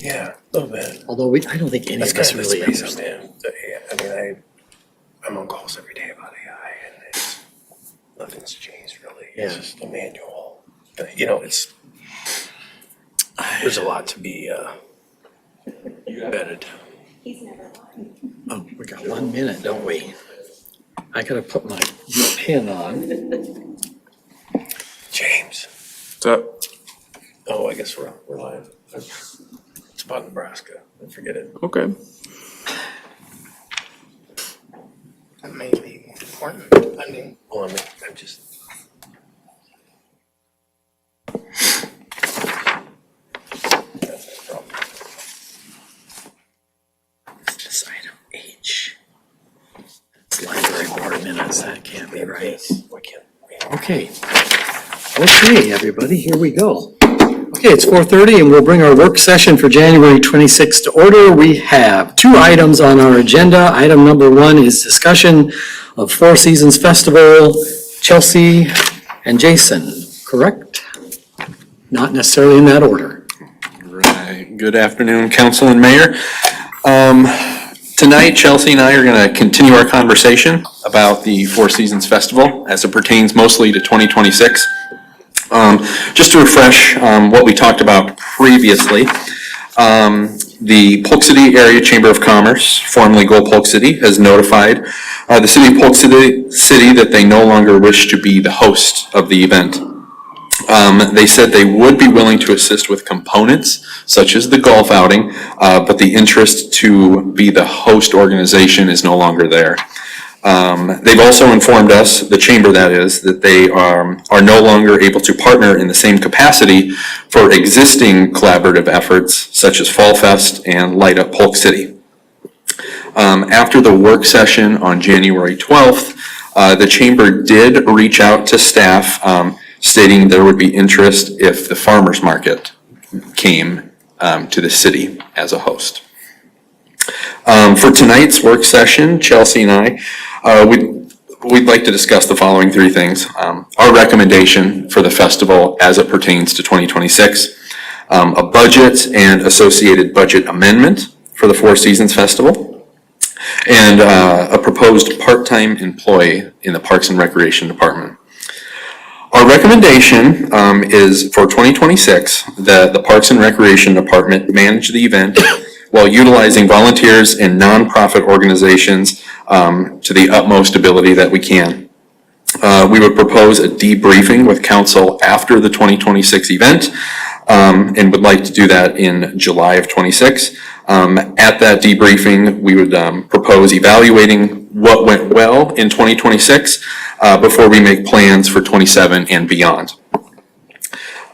Yeah, a little bit. Although I don't think any That's of us kind of really the space understand. I'm in. I mean, I'm on calls every day about AI, and nothing's changed really. It's Yeah. just a manual. There's a lot to be vetted. He's never lied. Oh, we got 1 minute, don't we? I gotta put my pen on. James. What's up? Oh, I guess we're live. It's about Nebraska. I forget it. Okay. That may be important. I mean, I'm just. That's no problem. This item H. It's library board minutes, that can't be right. Why can't we? Okay. Okay, everybody, here we go. Okay, it's 4:30 and we'll bring our work session for January 26th to order. We have 2 items on our agenda. Item number 1 is discussion of Four Seasons Festival, Chelsea and Jason, correct? Not necessarily in that order. Right. Good afternoon, Council and Mayor. Tonight, Chelsea and I are going to continue our conversation about the Four Seasons Festival as it pertains mostly to 2026. Just to refresh what we talked about previously, the Polk City Area Chamber of Commerce, formerly Go Polk City, has notified the City of Polk City that they no longer wish to be the host of the event. They said they would be willing to assist with components such as the golf outing, but the interest to be the host organization is no longer there. They've also informed us, the chamber that is, that they are no longer able to partner in the same capacity for existing collaborative efforts such as Fall Fest and Light Up Polk City. After the work session on January 12th, the chamber did reach out to staff stating there would be interest if the farmers market came to the city as a host. For tonight's work session, Chelsea and I, we'd like to discuss the following 3 things. Our recommendation for the festival as it pertains to 2026, a budget and associated budget amendment for the Four Seasons Festival, and a proposed part-time employee in the Parks and Recreation Department. Our recommendation is for 2026 that the Parks and Recreation Department manage the event while utilizing volunteers and nonprofit organizations to the utmost ability that we can. We would propose a debriefing with council after the 2026 event and would like to do that in July of 26. At that debriefing, we would propose evaluating what went well in 2026 before we make plans for 27 and beyond.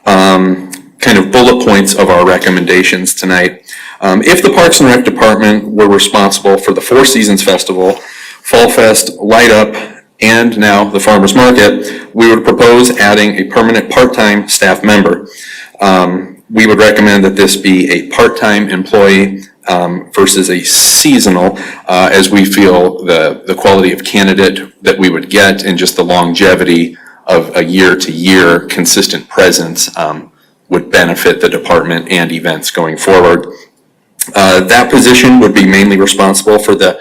Kind of bullet points of our recommendations tonight. If the Parks and Rec Department were responsible for the Four Seasons Festival, Fall Fest, Light Up, and now the Farmers Market, we would propose adding a permanent part-time staff member. We would recommend that this be a part-time employee versus a seasonal, as we feel the quality of candidate that we would get and just the longevity of a year-to-year consistent presence would benefit the department and events going forward. That position would be mainly responsible for the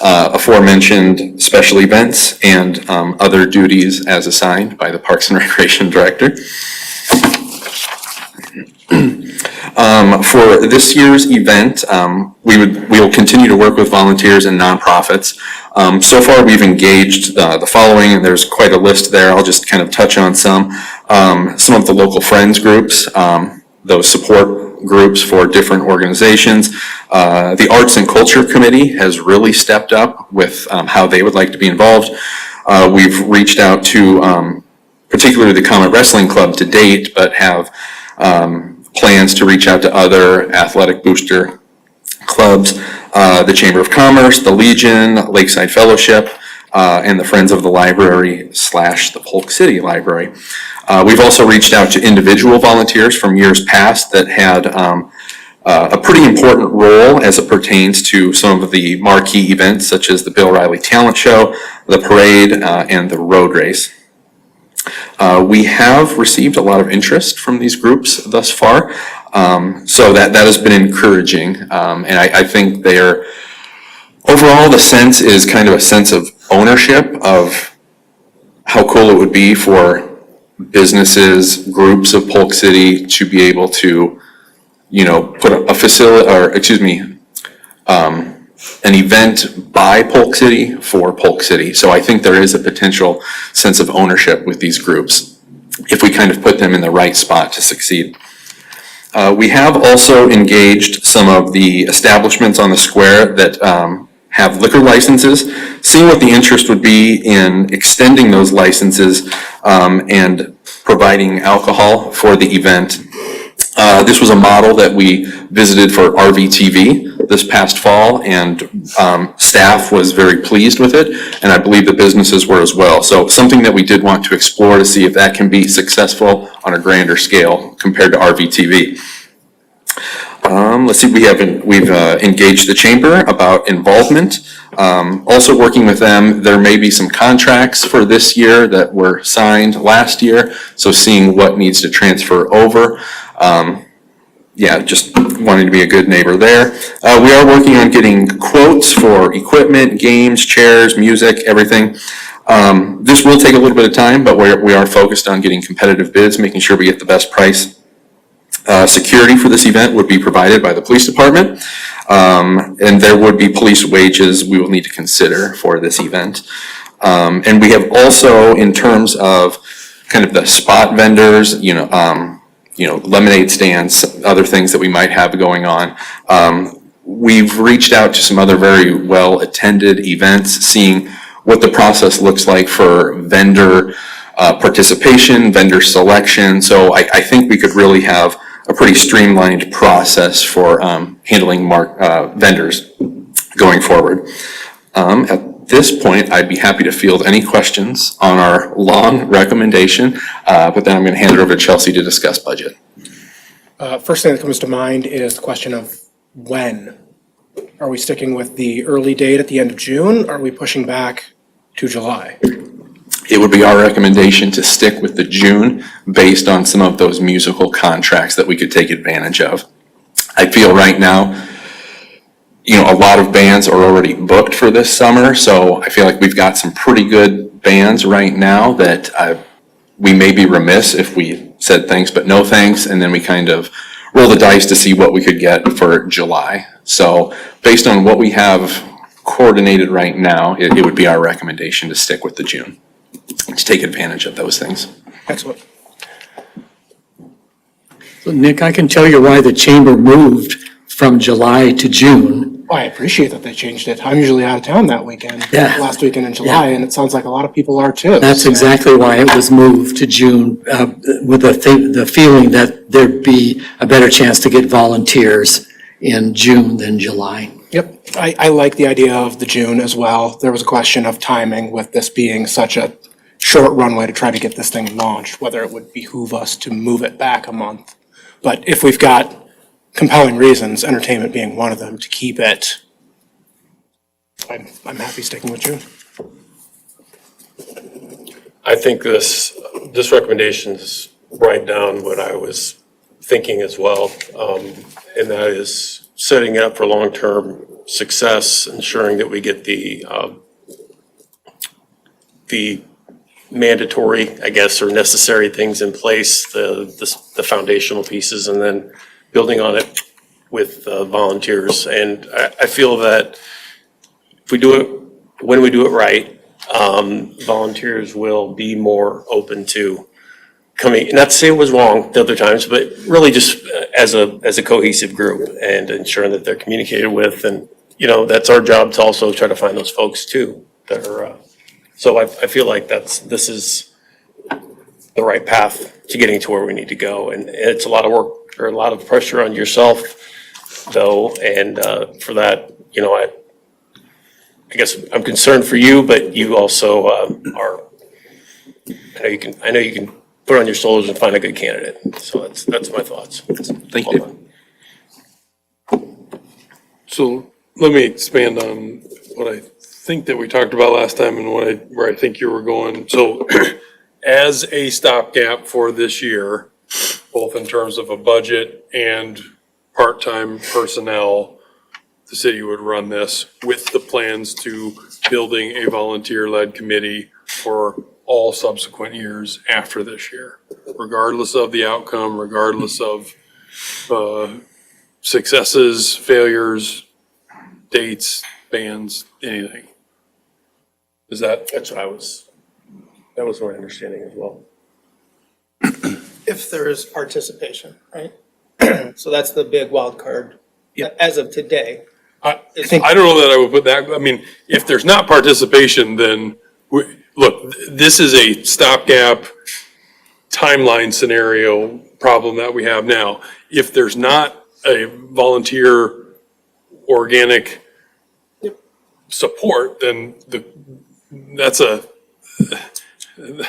aforementioned special events and other duties as assigned by the Parks and Recreation Director. For this year's event, we will continue to work with volunteers and nonprofits. So far, we've engaged the following, and there's quite a list there. I'll just kind of touch on some of the local friends groups, those support groups for different organizations. The Arts and Culture Committee has really stepped up with how they would like to be involved. We've reached out to particularly the Comet Wrestling Club to date, but have plans to reach out to other athletic booster clubs, the Chamber of Commerce, the Legion, Lakeside Fellowship, and the Friends of the Library / the Polk City Library. We've also reached out to individual volunteers from years past that had a pretty important role as it pertains to some of the marquee events such as the Bill Riley Talent Show, the parade, and the road race. We have received a lot of interest from these groups thus far, so that has been encouraging, and I think they're, overall, the sense is kind of a sense of ownership of how cool it would be for businesses, groups of Polk City to be able to, put a facility, or excuse me, an event by Polk City for Polk City. So I think there is a potential sense of ownership with these groups if we kind of put them in the right spot to succeed. We have also engaged some of the establishments on the square that have liquor licenses, seeing what the interest would be in extending those licenses and providing alcohol for the event. This was a model that we visited for RVTV this past fall, and staff was very pleased with it, and I believe the businesses were as well. So something that we did want to explore to see if that can be successful on a grander scale compared to RVTV. Let's see, we've engaged the chamber about involvement. Also working with them, there may be some contracts for this year that were signed last year, so seeing what needs to transfer over. Just wanting to be a good neighbor there. We are working on getting quotes for equipment, games, chairs, music, everything. This will take a little bit of time, but we are focused on getting competitive bids, making sure we get the best price. Security for this event would be provided by the police department, and there would be police wages we will need to consider for this event. And we have also, in terms of kind of the spot vendors, lemonade stands, other things that we might have going on. We've reached out to some other very well-attended events, seeing what the process looks like for vendor participation, vendor selection. So I think we could really have a pretty streamlined process for handling vendors going forward. At this point, I'd be happy to field any questions on our long recommendation, but then I'm going to hand it over to Chelsea to discuss budget. First thing that comes to mind is the question of when. Are we sticking with the early date at the end of June? Are we pushing back to July? It would be our recommendation to stick with the June based on some of those musical contracts that we could take advantage of. I feel right now, a lot of bands are already booked for this summer, so I feel like we've got some pretty good bands right now that we may be remiss if we said thanks but no thanks, and then we kind of roll the dice to see what we could get for July. So based on what we have coordinated right now, it would be our recommendation to stick with the June, to take advantage of those things. Excellent. So Nick, I can tell you why the chamber moved from July to June. I appreciate that they changed it. I'm usually out of town that weekend, Yeah. last weekend in July, and it sounds like a lot of people are too. That's So, exactly why it was moved to June, with the feeling that there'd be a better chance to get volunteers in June than July. Yep, I like the idea of the June as well. There was a question of timing with this being such a short runway to try to get this thing launched, whether it would behoove us to move it back a month. But if we've got compelling reasons, entertainment being one of them, to keep it, I'm happy sticking with June. I think this recommendation is right down what I was thinking as well, and that is setting it up for long-term success, ensuring that we get the mandatory, I guess, or necessary things in place, the foundational pieces, and then building on it with volunteers. And I feel that if we do it, when we do it right, volunteers will be more open to coming, not to say it was wrong the other times, but really just as a cohesive group and ensuring that they're communicated with. And, that's our job to also try to find those folks too that are, so I feel like this is the right path to getting to where we need to go. And it's a lot of work or a lot of pressure on yourself though. And for that, I guess I'm concerned for you, but you also are, I know you can put it on your shoulders and find a good candidate. So that's my thoughts. Thank you. So let me expand on what I think that we talked about last time and where I think you were going. So as a stopgap for this year, both in terms of a budget and part-time personnel, the city would run this with the plans to building a volunteer-led committee for all subsequent years after this year, regardless of the outcome, regardless of successes, failures, dates, bans, anything. Is that? That's what that was my understanding as well. If there is participation, right? So that's the big wild card. As of today. I don't know that I would put that, I mean, if there's not participation, then, look, this is a stopgap timeline scenario problem that we have now. If there's not a volunteer organic support, then that's a,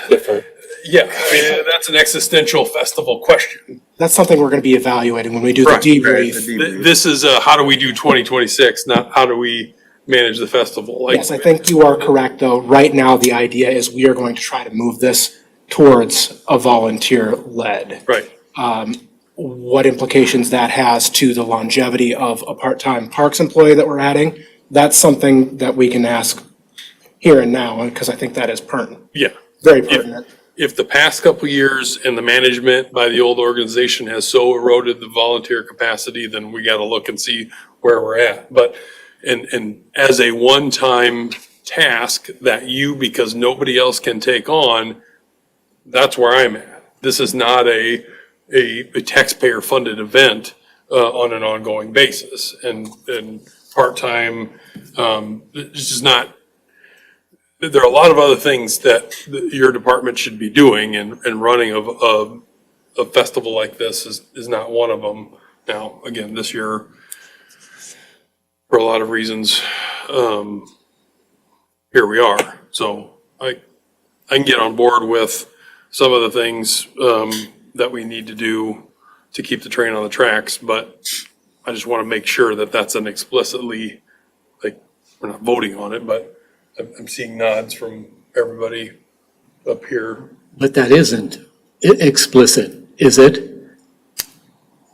Different. yeah, I mean, that's an existential festival question. That's something we're gonna be evaluating when we do the Right, debrief. This is how do we do 2026, not how do we manage the festival? Like, Yes, I think you are correct, though. Right now, the idea is we are going to try to move this towards a volunteer-led. right. What implications that has to the longevity of a part-time parks employee that we're adding, that's something that we can ask here and now, because I think that is pertinent, Yeah. very pertinent. If the past couple of years and the management by the old organization has so eroded the volunteer capacity, then we gotta look and see where we're at. But, and as a one-time task that you, because nobody else can take on, that's where I'm at. This is not a taxpayer-funded event, on an ongoing basis. And part-time, it's just not, there are a lot of other things that your department should be doing, and running of a festival like this is not one of them. Now, again, this year, for a lot of reasons, here we are. So I can get on board with some of the things that we need to do to keep the train on the tracks, but I just want to make sure that that's an explicitly, like, we're not voting on it, but I'm seeing nods from everybody up here. But that isn't explicit, is it?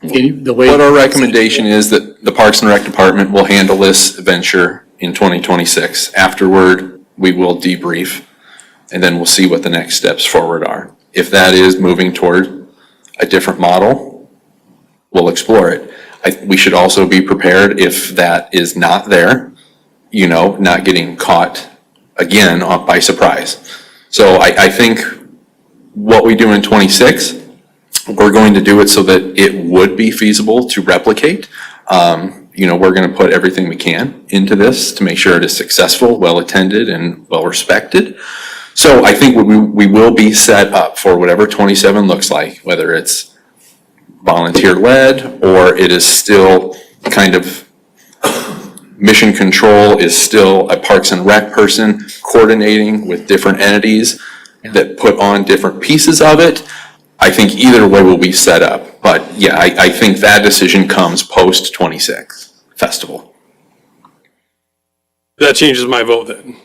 The way. What our recommendation is that the Parks and Rec Department will handle this venture in 2026. Afterward, we will debrief, and then we'll see what the next steps forward are. If that is moving toward a different model, we'll explore it. We should also be prepared if that is not there, not getting caught again by surprise. So I think what we do in 26, we're going to do it so that it would be feasible to replicate. We're going to put everything we can into this to make sure it is successful, well-attended, and well-respected. So I think we will be set up for whatever 27 looks like, whether it's volunteer-led or it is still kind of mission control is still a Parks and Rec person coordinating with different entities that put on different pieces of it. I think either way will be set up. But yeah, I think that decision comes post-26 festival. That changes my vote then,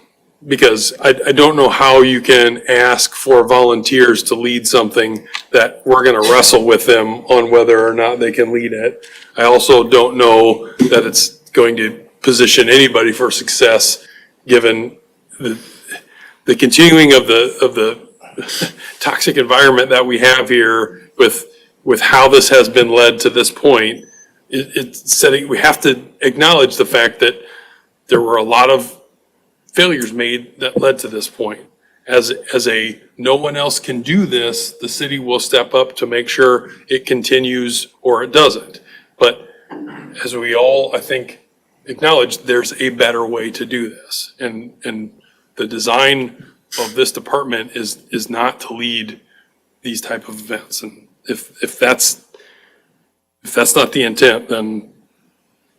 because I don't know how you can ask for volunteers to lead something that we're gonna wrestle with them on whether or not they can lead it. I also don't know that it's going to position anybody for success, given the continuing of the toxic environment that we have here with how this has been led to this point. It's setting, we have to acknowledge the fact that there were a lot of failures made that led to this point. As a no one else can do this, the city will step up to make sure it continues or it doesn't. But as we all, I think, acknowledge, there's a better way to do this. And the design of this department is not to lead these type of events. And if that's not the intent, then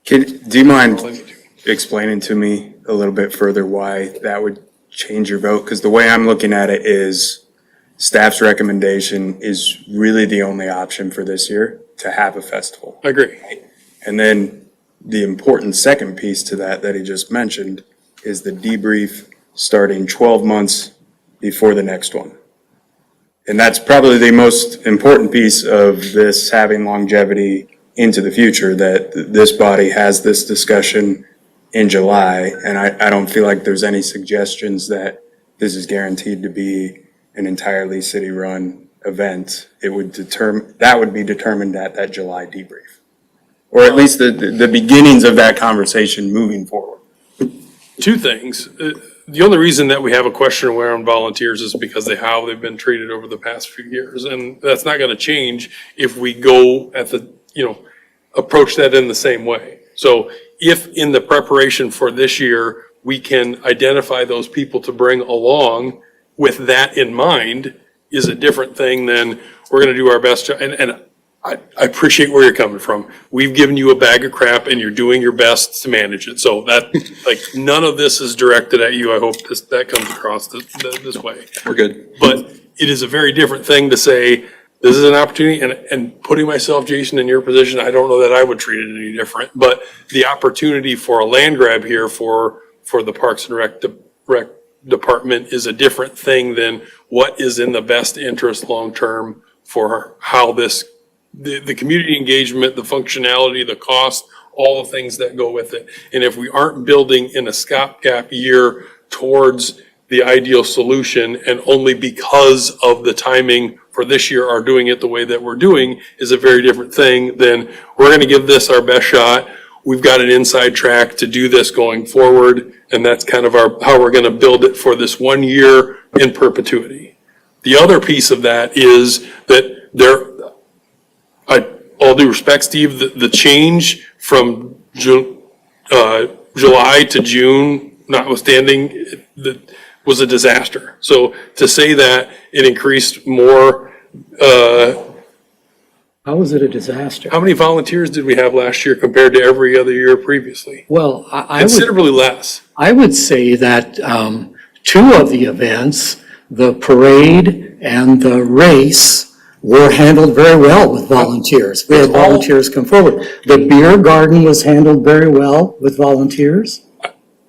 Do you mind explaining to me a little bit further why that would change your vote? Because the way I'm looking at it is staff's recommendation is really the only option for this year to have a festival. I agree. And then the important second piece to that he just mentioned is the debrief starting 12 months before the next one. And that's probably the most important piece of this having longevity into the future, that this body has this discussion in July. And I don't feel like there's any suggestions that this is guaranteed to be an entirely city-run event. It would that would be determined at that July debrief. Or at least the beginnings of that conversation moving forward. Two things. The only reason that we have a question around volunteers is because how they've been treated over the past few years. And that's not going to change if we go approach that in the same way. So if in the preparation for this year, we can identify those people to bring along with that in mind, is a different thing than we're going to do our best. And I appreciate where you're coming from. We've given you a bag of crap and you're doing your best to manage it. So that, none of this is directed at you. I hope that comes across this way. We're good. But it is a very different thing to say, this is an opportunity, and putting myself, Jason, in your position, I don't know that I would treat it any different, but the opportunity for a land grab here for the Parks and Rec Department is a different thing than what is in the best interest long-term for how the community engagement, the functionality, the cost, all the things that go with it. And if we aren't building in a stopgap year towards the ideal solution, and only because of the timing for this year are doing it the way that we're doing, is a very different thing than we're going to give this our best shot. We've got an inside track to do this going forward, and that's kind of how we're going to build it for this 1 year in perpetuity. The other piece of that is that all due respect, Steve, the change from July to June, notwithstanding, was a disaster. So to say that it increased more, How was it a disaster? how many volunteers did we have last year compared to every other year previously? Well, I would, Considerably less. I would say that two of the events, the parade and the race, were handled very well with volunteers. We had volunteers come forward. The beer garden was handled very well with volunteers.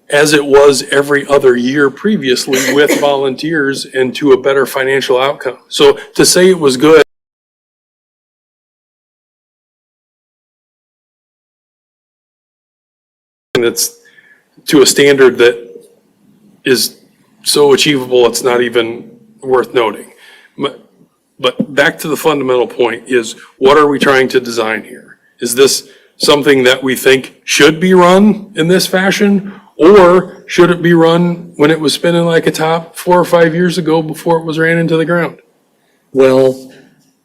As it was every other year previously with volunteers and to a better financial outcome. So to say it was good, that's to a standard that is so achievable, it's not even worth noting. But back to the fundamental point is, what are we trying to design here? Is this something that we think should be run in this fashion? Or should it be run when it was spinning like a top 4 or 5 years ago before it was ran into the ground? Well,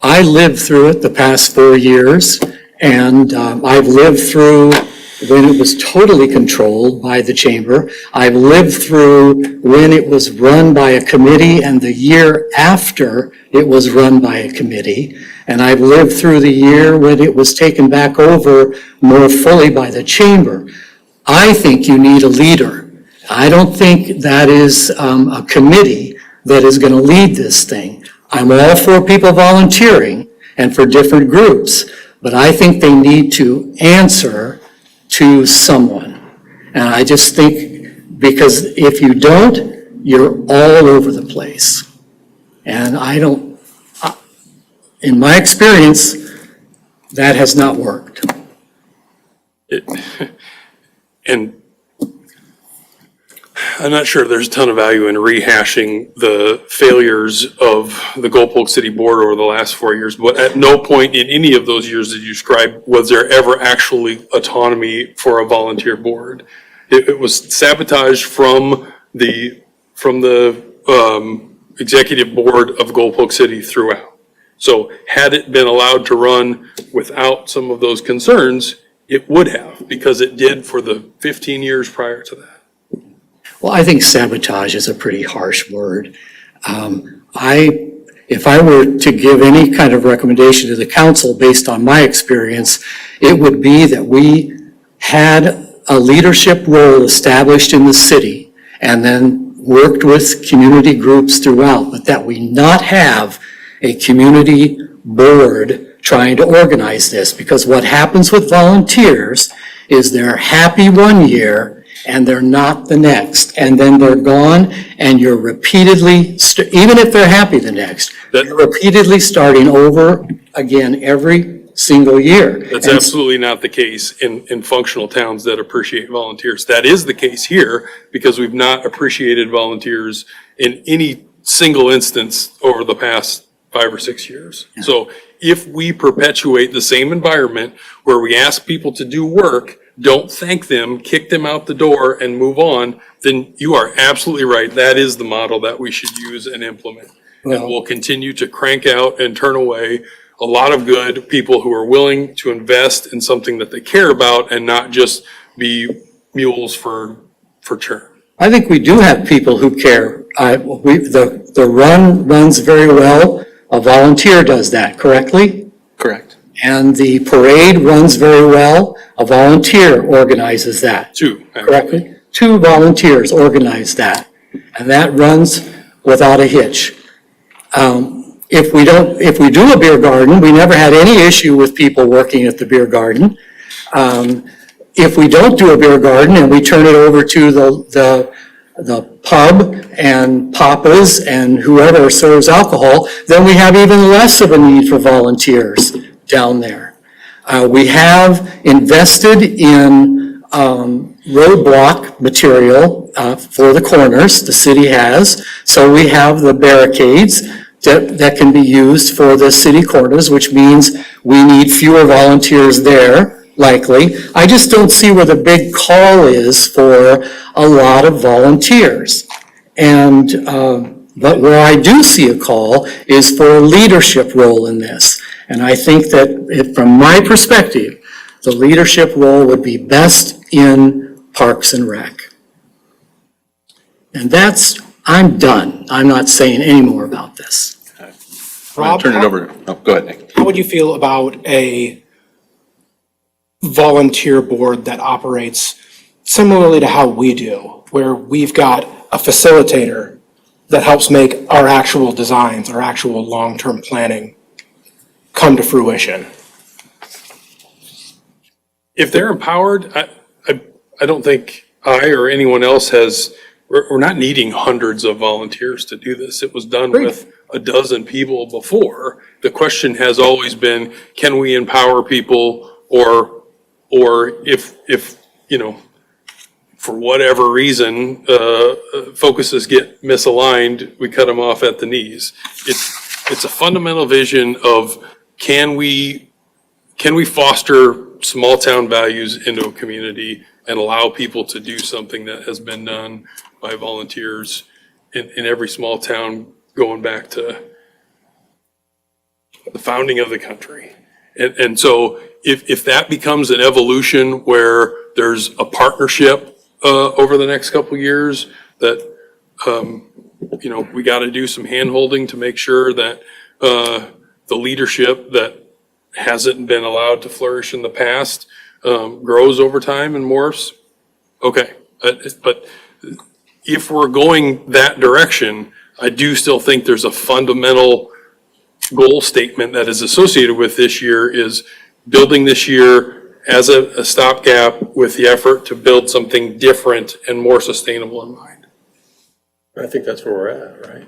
I lived through it the past 4 years, and I've lived through when it was totally controlled by the chamber. I've lived through when it was run by a committee and the year after it was run by a committee. And I've lived through the year when it was taken back over more fully by the chamber. I think you need a leader. I don't think that is a committee that is going to lead this thing. I'm all for people volunteering and for different groups, but I think they need to answer to someone. And I just think, because if you don't, you're all over the place. And in my experience, that has not worked. And I'm not sure there's a ton of value in rehashing the failures of the Polk City Board over the last 4 years, but at no point in any of those years that you described was there ever actually autonomy for a volunteer board. It was sabotaged from the executive board of Polk City throughout. So had it been allowed to run without some of those concerns, it would have, because it did for the 15 years prior to that. Well, I think sabotage is a pretty harsh word. If I were to give any kind of recommendation to the council based on my experience, it would be that we had a leadership role established in the city and then worked with community groups throughout, but that we not have a community board trying to organize this. Because what happens with volunteers is they're happy 1 year and they're not the next, and then they're gone, and you're repeatedly, even if they're happy the next, you're repeatedly starting over again every single year. That's And absolutely not the case in functional towns that appreciate volunteers. That is the case here because we've not appreciated volunteers in any single instance over the past 5 or 6 years. So if we perpetuate the same environment where we ask people to do work, don't thank them, kick them out the door and move on, then you are absolutely right. That is the model that we should use and implement. And we'll continue to crank out and turn away a lot of good people who are willing to invest in something that they care about and not just be mules for churn. I think we do have people who care. The run runs very well. A volunteer does that, correctly? Correct. And the parade runs very well. A volunteer organizes that. Two, Correctly? 2 volunteers organize that. And that runs without a hitch. If we do a beer garden, we never had any issue with people working at the beer garden. If we don't do a beer garden and we turn it over to the pub and papas and whoever serves alcohol, then we have even less of a need for volunteers down there. We have invested in roadblock material for the corners, the city has. So we have the barricades that can be used for the city corners, which means we need fewer volunteers there, likely. I just don't see where the big call is for a lot of volunteers. And, but where I do see a call is for a leadership role in this. And I think that from my perspective, the leadership role would be best in Parks and Rec. And I'm done. I'm not saying any more about this. I'm gonna turn it over, go ahead, Nick. How would you feel about a volunteer board that operates similarly to how we do, where we've got a facilitator that helps make our actual designs, our actual long-term planning come to fruition? If they're empowered, I don't think I or anyone else we're not needing hundreds of volunteers to do this. It was done with a dozen people before. The question has always been, can we empower people or if, for whatever reason, focuses get misaligned, we cut them off at the knees. It's a fundamental vision of can we foster small town values into a community and allow people to do something that has been done by volunteers in every small town going back to the founding of the country. And so if that becomes an evolution where there's a partnership over the next couple of years that, we got to do some hand-holding to make sure that the leadership that hasn't been allowed to flourish in the past grows over time and morphs, okay. But if we're going that direction, I do still think there's a fundamental goal statement that is associated with this year is building this year as a stopgap with the effort to build something different and more sustainable in mind. I think that's where we're at, right?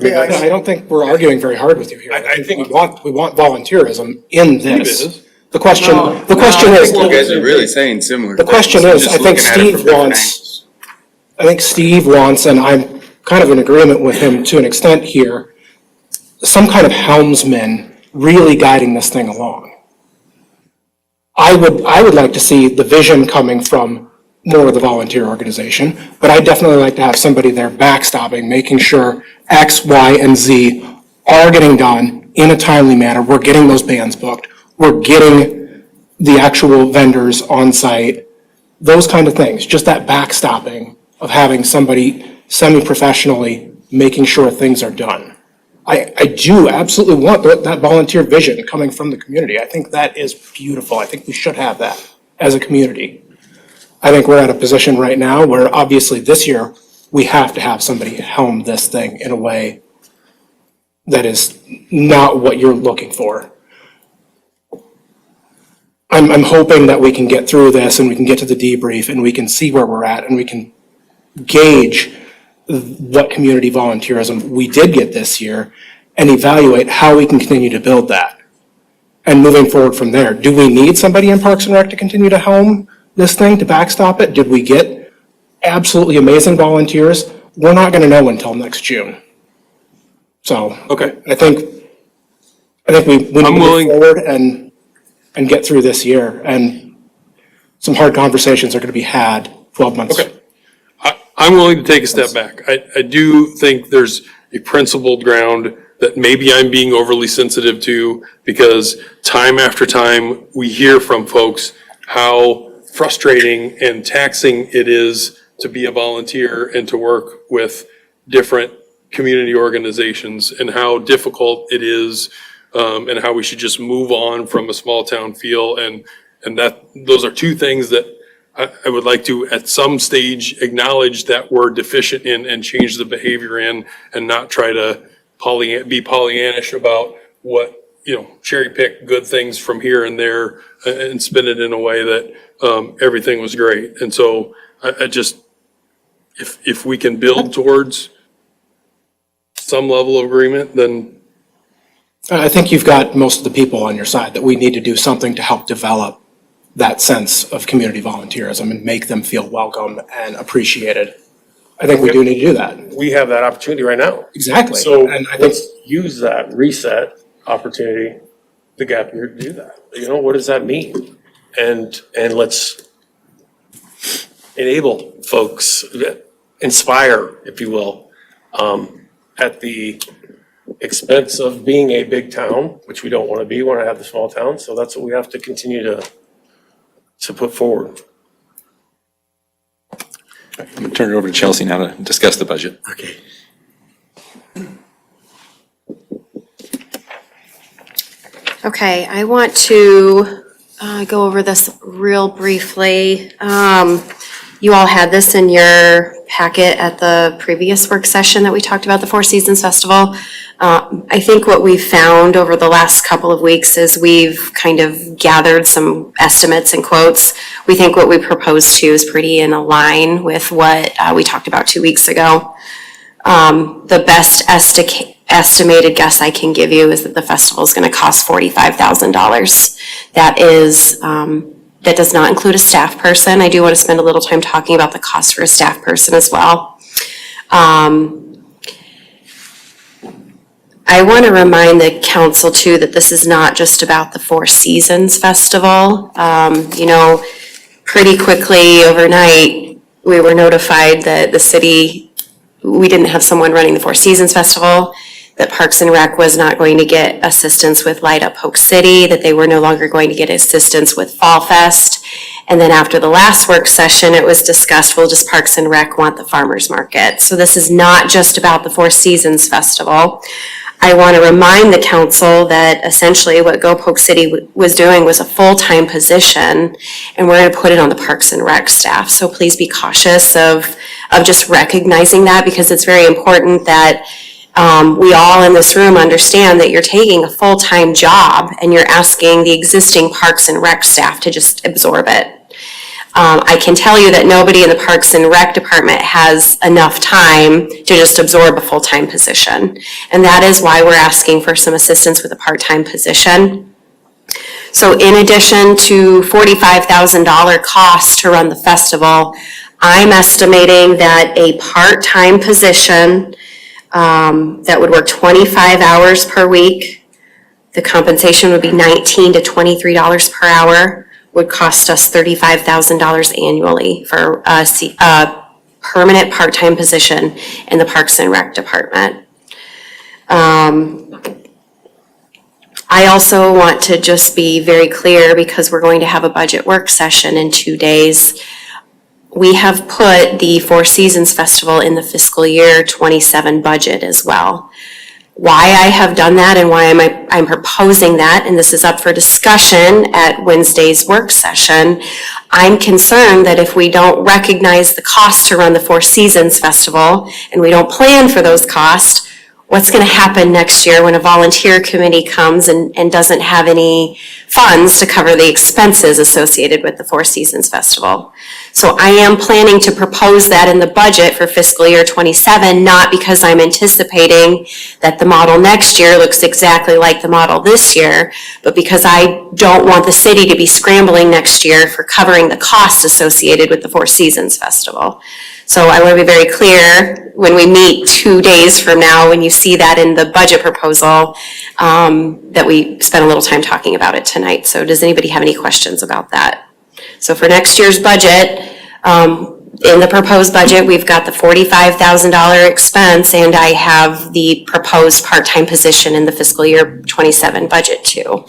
I Yeah, I don't think we're arguing very hard with you here. I think- we want volunteerism in this. It is. The question is. You guys are really saying similar. The question things. is, Just I think looking at it Steve from different wants, and I'm kind of in agreement with him to an extent here, some kind of helmsman really guiding this thing along. I would like to see the vision coming from more of the volunteer organization, but I'd definitely like to have somebody there backstopping, making sure X, Y, and Z are getting done in a timely manner. We're getting those bands booked. We're getting the actual vendors on site, those kind of things. Just that backstopping of having somebody semi-professionally making sure things are done. I do absolutely want that volunteer vision coming from the community. I think that is beautiful. I think we should have that as a community. I think we're at a position right now where obviously this year, we have to have somebody helm this thing in a way that is not what you're looking for. I'm hoping that we can get through this and we can get to the debrief and we can see where we're at and we can gauge what community volunteerism we did get this year and evaluate how we can continue to build that. And moving forward from there, do we need somebody in Parks and Rec to continue to helm this thing, to backstop it? Did we get absolutely amazing volunteers? We're not gonna know until next June. So. Okay. I think we need to I'm move willing- forward and get through this year. And some hard conversations are gonna be had 12 months. Okay. I'm willing to take a step back. I do think there's a principled ground that maybe I'm being overly sensitive to, because time after time, we hear from folks how frustrating and taxing it is to be a volunteer and to work with different community organizations, and how difficult it is, and how we should just move on from a small town feel. And that, those are two things that I would like to, at some stage, acknowledge that we're deficient in and change the behavior in, and not try to be Pollyannish about what, cherry pick good things from here and there and spin it in a way that everything was great. And so I just, if we can build towards some level of agreement, then. I think you've got most of the people on your side, that we need to do something to help develop that sense of community volunteerism and make them feel welcome and appreciated. I think we do need to do that. We have that opportunity right now. Exactly. So And I think, let's use that reset opportunity, the gap year, to do that. What does that mean? And let's enable folks, inspire, if you will, at the expense of being a big town, which we don't want to be. We want to have the small town. So that's what we have to continue to put forward. I'm going to turn it over to Chelsea now to discuss the budget. Okay. Okay, I want to go over this real briefly. You all had this in your packet at the previous work session that we talked about the Four Seasons Festival. I think what we've found over the last couple of weeks is we've kind of gathered some estimates and quotes. We think what we proposed to is pretty in line with what we talked about 2 weeks ago. The best estimated guess I can give you is that the festival is going to cost $45,000. That does not include a staff person. I do want to spend a little time talking about the cost for a staff person as well. I want to remind the council too that this is not just about the Four Seasons Festival. Pretty quickly overnight, we were notified that the city, we didn't have someone running the Four Seasons Festival, that Parks and Rec was not going to get assistance with Light Up Polk City, that they were no longer going to get assistance with Fall Fest. And then after the last work session, it was discussed, well, does Parks and Rec want the farmers market? So this is not just about the Four Seasons Festival. I want to remind the council that essentially what Go Polk City was doing was a full-time position, and we're going to put it on the Parks and Rec staff. So please be cautious of just recognizing that, because it's very important that we all in this room understand that you're taking a full-time job and you're asking the existing Parks and Rec staff to just absorb it. I can tell you that nobody in the Parks and Rec department has enough time to just absorb a full-time position. And that is why we're asking for some assistance with a part-time position. So in addition to $45,000 cost to run the festival, I'm estimating that a part-time position that would work 25 hours per week, the compensation would be $19 to $23 per hour, would cost us $35,000 annually for a permanent part-time position in the Parks and Rec department. I also want to just be very clear, because we're going to have a budget work session in 2 days. We have put the Four Seasons Festival in the fiscal year 27 budget as well. Why I have done that and why I'm proposing that, and this is up for discussion at Wednesday's work session, I'm concerned that if we don't recognize the cost to run the Four Seasons Festival and we don't plan for those costs, what's going to happen next year when a volunteer committee comes and doesn't have any funds to cover the expenses associated with the Four Seasons Festival. So I am planning to propose that in the budget for fiscal year '27, not because I'm anticipating that the model next year looks exactly like the model this year, but because I don't want the city to be scrambling next year for covering the costs associated with the Four Seasons Festival. So I want to be very clear when we meet 2 days from now, when you see that in the budget proposal, that we spent a little time talking about it tonight. So does anybody have any questions about that? So for next year's budget, in the proposed budget, we've got the $45,000 expense, and I have the proposed part-time position in the fiscal year '27 budget too.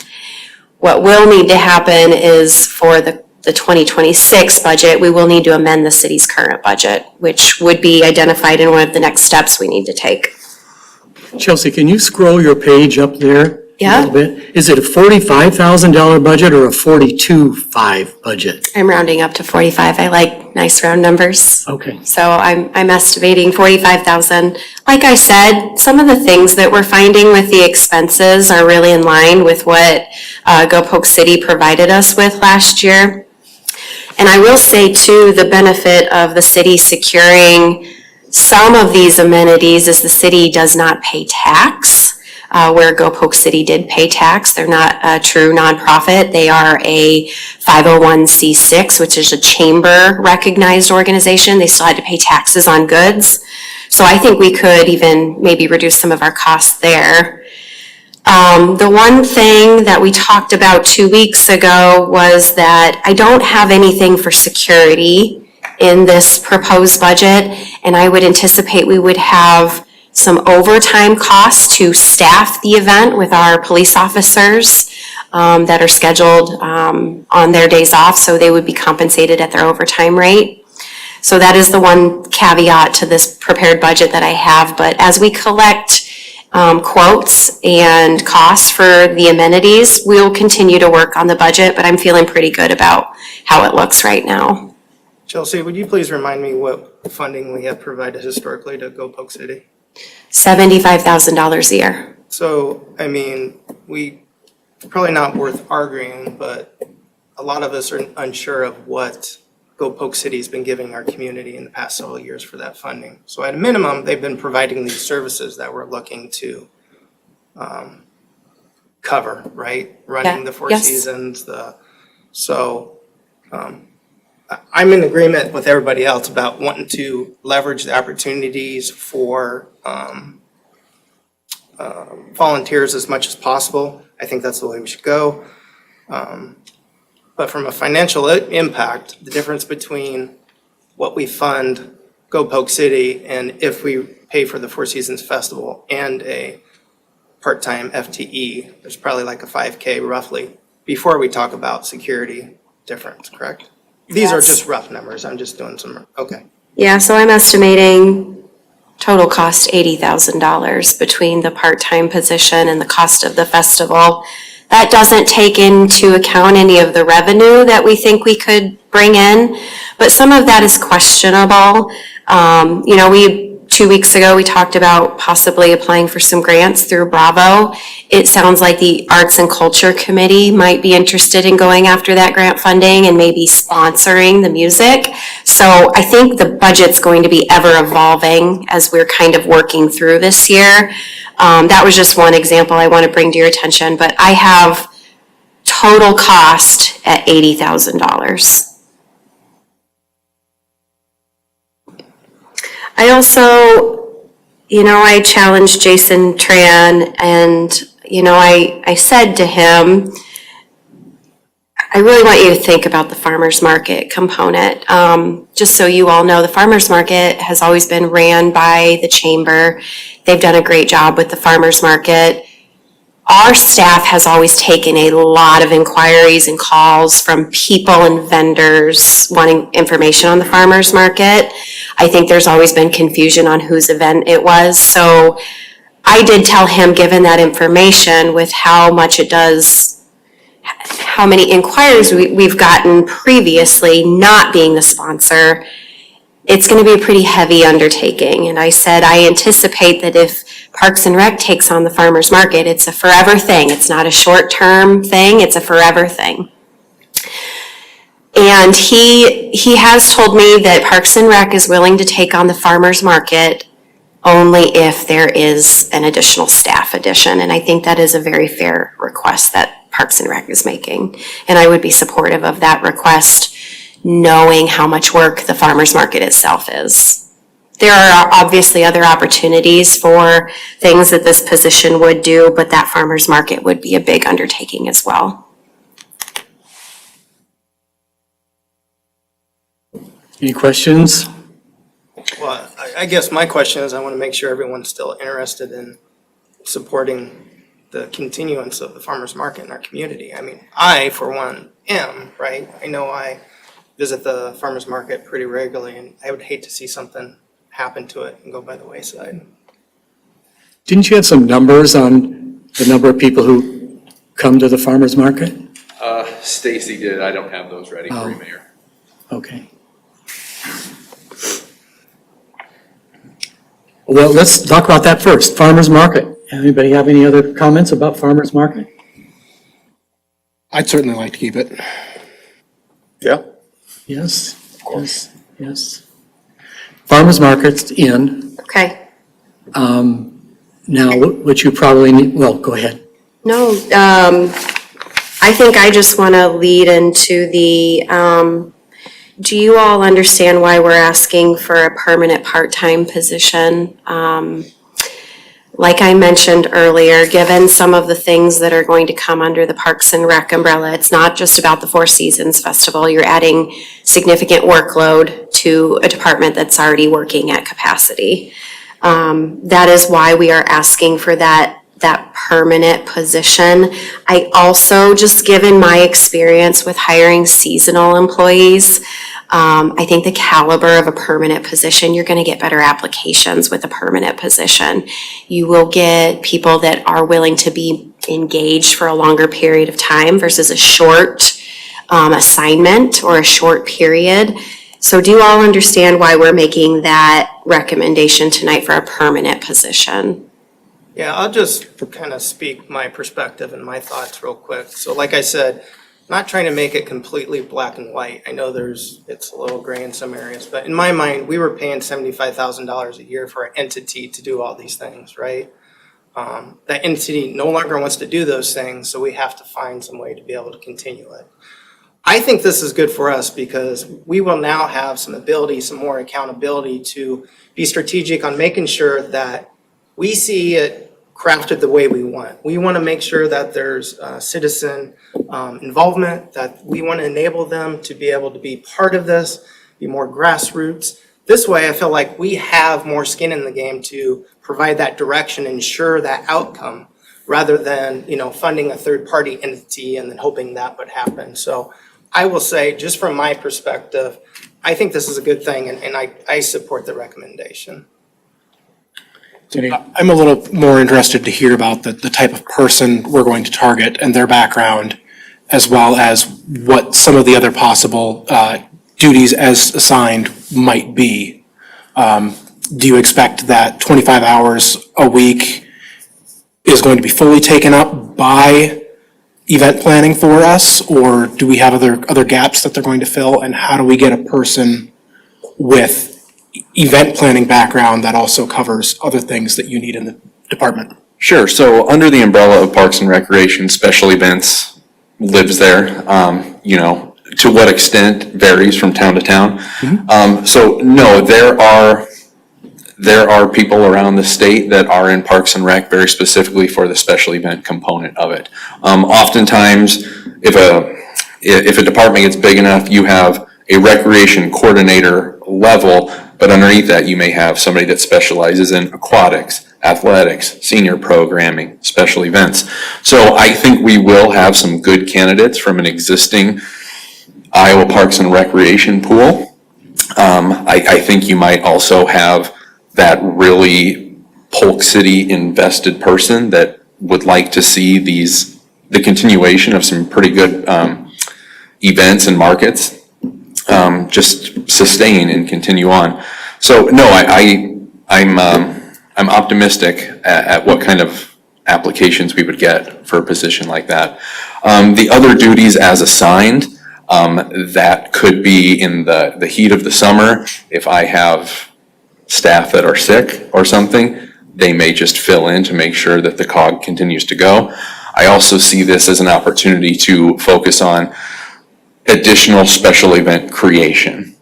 What will need to happen is for the 2026 budget, we will need to amend the city's current budget, which would be identified in one of the next steps we need to take. Chelsea, can you scroll your page up there? Yeah. A little bit? Is it a $45,000 budget or a $42,500 budget? I'm rounding up to 45. I like nice round numbers. Okay. So I'm estimating 45,000. Like I said, some of the things that we're finding with the expenses are really in line with what Go Polk City provided us with last year. And I will say too, the benefit of the city securing some of these amenities is the city does not pay tax. Where Go Polk City did pay tax. They're not a true nonprofit. They are a 501c6, which is a chamber recognized organization. They still had to pay taxes on goods. So I think we could even maybe reduce some of our costs there. The one thing that we talked about 2 weeks ago was that I don't have anything for security in this proposed budget, and I would anticipate we would have some overtime costs to staff the event with our police officers that are scheduled on their days off, so they would be compensated at their overtime rate. So that is the one caveat to this prepared budget that I have, but as we collect quotes and costs for the amenities, we'll continue to work on the budget, but I'm feeling pretty good about how it looks right now. Chelsea, would you please remind me what funding we have provided historically to Go Polk City? $75,000 a year. So, I mean, probably not worth arguing, but a lot of us are unsure of what Go Polk City's been giving our community in the past several years for that funding. So at a minimum, they've been providing these services that we're looking to cover, right? Running the Four Yes. Seasons, I'm in agreement with everybody else about wanting to leverage the opportunities for volunteers as much as possible. I think that's the way we should go. But from a financial impact, the difference between what we fund Go Polk City and if we pay for the Four Seasons Festival and a part-time FTE, there's probably like a 5K roughly before we talk about security difference, correct? These are Yes. just rough numbers. I'm just doing some, okay. Yeah, so I'm estimating total cost $80,000 between the part-time position and the cost of the festival. That doesn't take into account any of the revenue that we think we could bring in, but some of that is questionable. 2 weeks ago, we talked about possibly applying for some grants through Bravo. It sounds like the Arts and Culture Committee might be interested in going after that grant funding and maybe sponsoring the music. So I think the budget's going to be ever evolving as we're kind of working through this year. That was just one example I want to bring to your attention, but I have total cost at $80,000. I also, I challenged Jason Tran and, I said to him, I really want you to think about the farmer's market component. Just so you all know, the farmer's market has always been ran by the chamber. They've done a great job with the farmer's market. Our staff has always taken a lot of inquiries and calls from people and vendors wanting information on the farmer's market. I think there's always been confusion on whose event it was. So I did tell him, given that information with how much it does, how many inquiries we've gotten previously not being the sponsor, it's going to be a pretty heavy undertaking. And I said, I anticipate that if Parks and Rec takes on the farmer's market. It's a forever thing. It's not a short-term thing, it's a forever thing. And he has told me that Parks and Rec is willing to take on the farmer's market only if there is an additional staff addition. And I think that is a very fair request that Parks and Rec is making. And I would be supportive of that request, knowing how much work the farmer's market itself is. There are obviously other opportunities for things that this position would do, but that farmer's market would be a big undertaking as well. Any questions? Well, I guess my question is, I want to make sure everyone's still interested in supporting the continuance of the farmer's market in our community. I mean, I, for one, am, right? I know I visit the farmer's market pretty regularly, and I would hate to see something happen to it and go by the wayside. Didn't you have some numbers on the number of people who come to the farmer's market? Stacy did, I don't have those ready for you, Oh. Mayor. Okay. Well, let's talk about that first, farmer's market. Anybody have any other comments about farmer's market? I'd certainly like to keep it. Yeah. Yes, of course, yes. Farmer's market's in. Okay. Now, what you probably need, well, go ahead. No, I think I just want to lead into do you all understand why we're asking for a permanent part-time position? Like I mentioned earlier, given some of the things that are going to come under the Parks and Rec umbrella, it's not just about the Four Seasons Festival. You're adding significant workload to a department that's already working at capacity. That is why we are asking for that permanent position. I also, just given my experience with hiring seasonal employees, I think the caliber of a permanent position, you're going to get better applications with a permanent position. You will get people that are willing to be engaged for a longer period of time versus a short assignment or a short period. So do you all understand why we're making that recommendation tonight for a permanent position? Yeah, I'll just kind of speak my perspective and my thoughts real quick. So like I said, not trying to make it completely black and white. I know it's a little gray in some areas, but in my mind, we were paying $75,000 a year for an entity to do all these things, right? That entity no longer wants to do those things, so we have to find some way to be able to continue it. I think this is good for us because we will now have some ability, some more accountability to be strategic on making sure that we see it crafted the way we want. We want to make sure that there's citizen involvement, that we want to enable them to be able to be part of this, be more grassroots. This way, I feel like we have more skin in the game to provide that direction, ensure that outcome, rather than, funding a third-party entity and then hoping that would happen. So I will say, just from my perspective, I think this is a good thing, and I support the recommendation. I'm a little more interested to hear about the type of person we're going to target and their background, as well as what some of the other possible duties as assigned might be. Do you expect that 25 hours a week is going to be fully taken up by event planning for us? Or do we have other gaps that they're going to fill? And how do we get a person with event planning background that also covers other things that you need in the department? Sure, so under the umbrella of Parks and Recreation, special events lives there. To what extent varies from town to town. So no, there are people around the state that are in Parks and Rec very specifically for the special event component of it. Oftentimes, if a department gets big enough, you have a recreation coordinator level, but underneath that, you may have somebody that specializes in aquatics, athletics, senior programming, special events. So I think we will have some good candidates from an existing Iowa Parks and Recreation pool. I think you might also have that really Polk City invested person that would like to see the continuation of some pretty good events and markets just sustain and continue on. So no, I'm optimistic at what kind of applications we would get for a position like that. The other duties as assigned, that could be in the heat of the summer. If I have staff that are sick or something, they may just fill in to make sure that the cog continues to go. I also see this as an opportunity to focus on additional special event creation.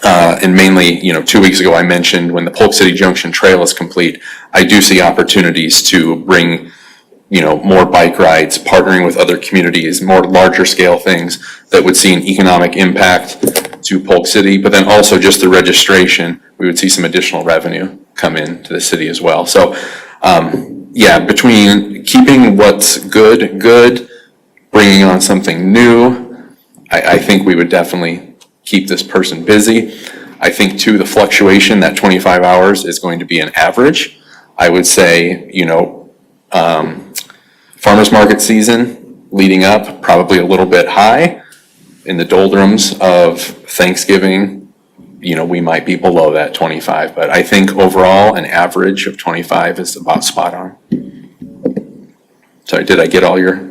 And mainly, 2 weeks ago, I mentioned when the Polk City Junction Trail is complete, I do see opportunities to bring, more bike rides, partnering with other communities, more larger scale things that would see an economic impact to Polk City, but then also just the registration, we would see some additional revenue come in to the city as well. So, between keeping what's good, bringing on something new, I think we would definitely keep this person busy. I think too, the fluctuation, that 25 hours is going to be an average. I would say, farmer's market season leading up, probably a little bit high. In the doldrums of Thanksgiving, we might be below that 25, but I think overall, an average of 25 is about spot on. Sorry, did I get all your?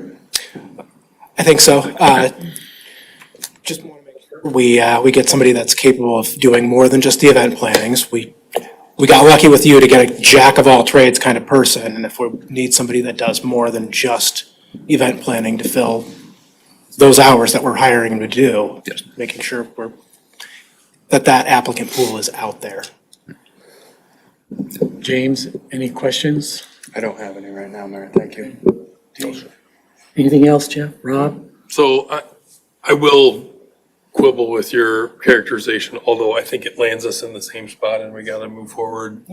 I think so. Just want to make sure we get somebody that's capable of doing more than just the event plannings. We got lucky with you to get a jack of all trades kind of person, and if we need somebody that does more than just event planning to fill those hours that we're hiring them to do, just making sure that applicant pool is out there. James, any questions? I don't have any right now, Mayor. Thank you. Anything else, Jeff? Rob? So I will quibble with your characterization, although I think it lands us in the same spot and we gotta move forward,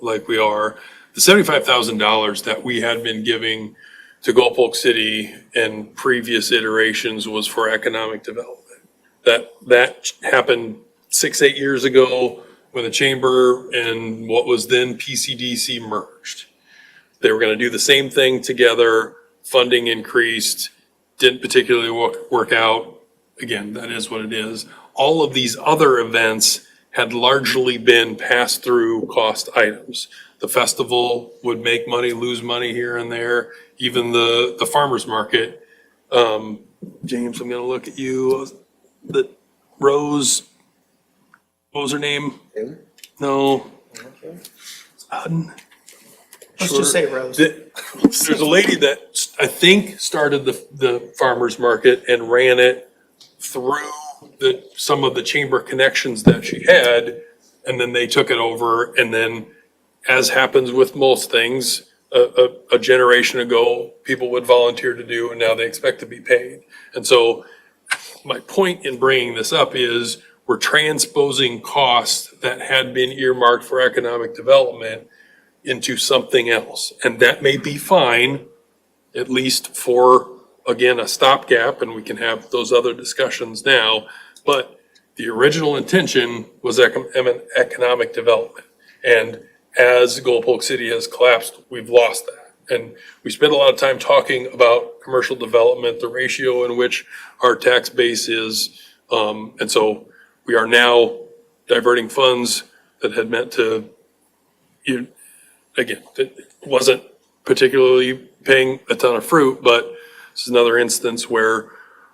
like we are. The $75,000 that we had been giving to Go Polk City in previous iterations was for economic development. That happened 6-8 years ago when the chamber and what was then PCDC merged. They were gonna do the same thing together, funding increased, didn't particularly work out. Again, that is what it is. All of these other events had largely been pass-through cost items. The festival would make money, lose money here and there, even the farmer's market. James, I'm gonna look at you. Rose, what was her name? Taylor? No. Let's just say Rose. There's a lady that I think started the farmer's market and ran it through some of the chamber connections that she had, and then they took it over, and then, as happens with most things, a generation ago, people would volunteer to do, and now they expect to be paid. And so my point in bringing this up is we're transposing costs that had been earmarked for economic development into something else. And that may be fine, at least for, again, a stopgap, and we can have those other discussions now. But the original intention was economic development. And as Go Polk City has collapsed, we've lost that. And we spent a lot of time talking about commercial development, the ratio in which our tax base is. And so we are now diverting funds that had meant to, again, it wasn't particularly paying a ton of fruit, but this is another instance where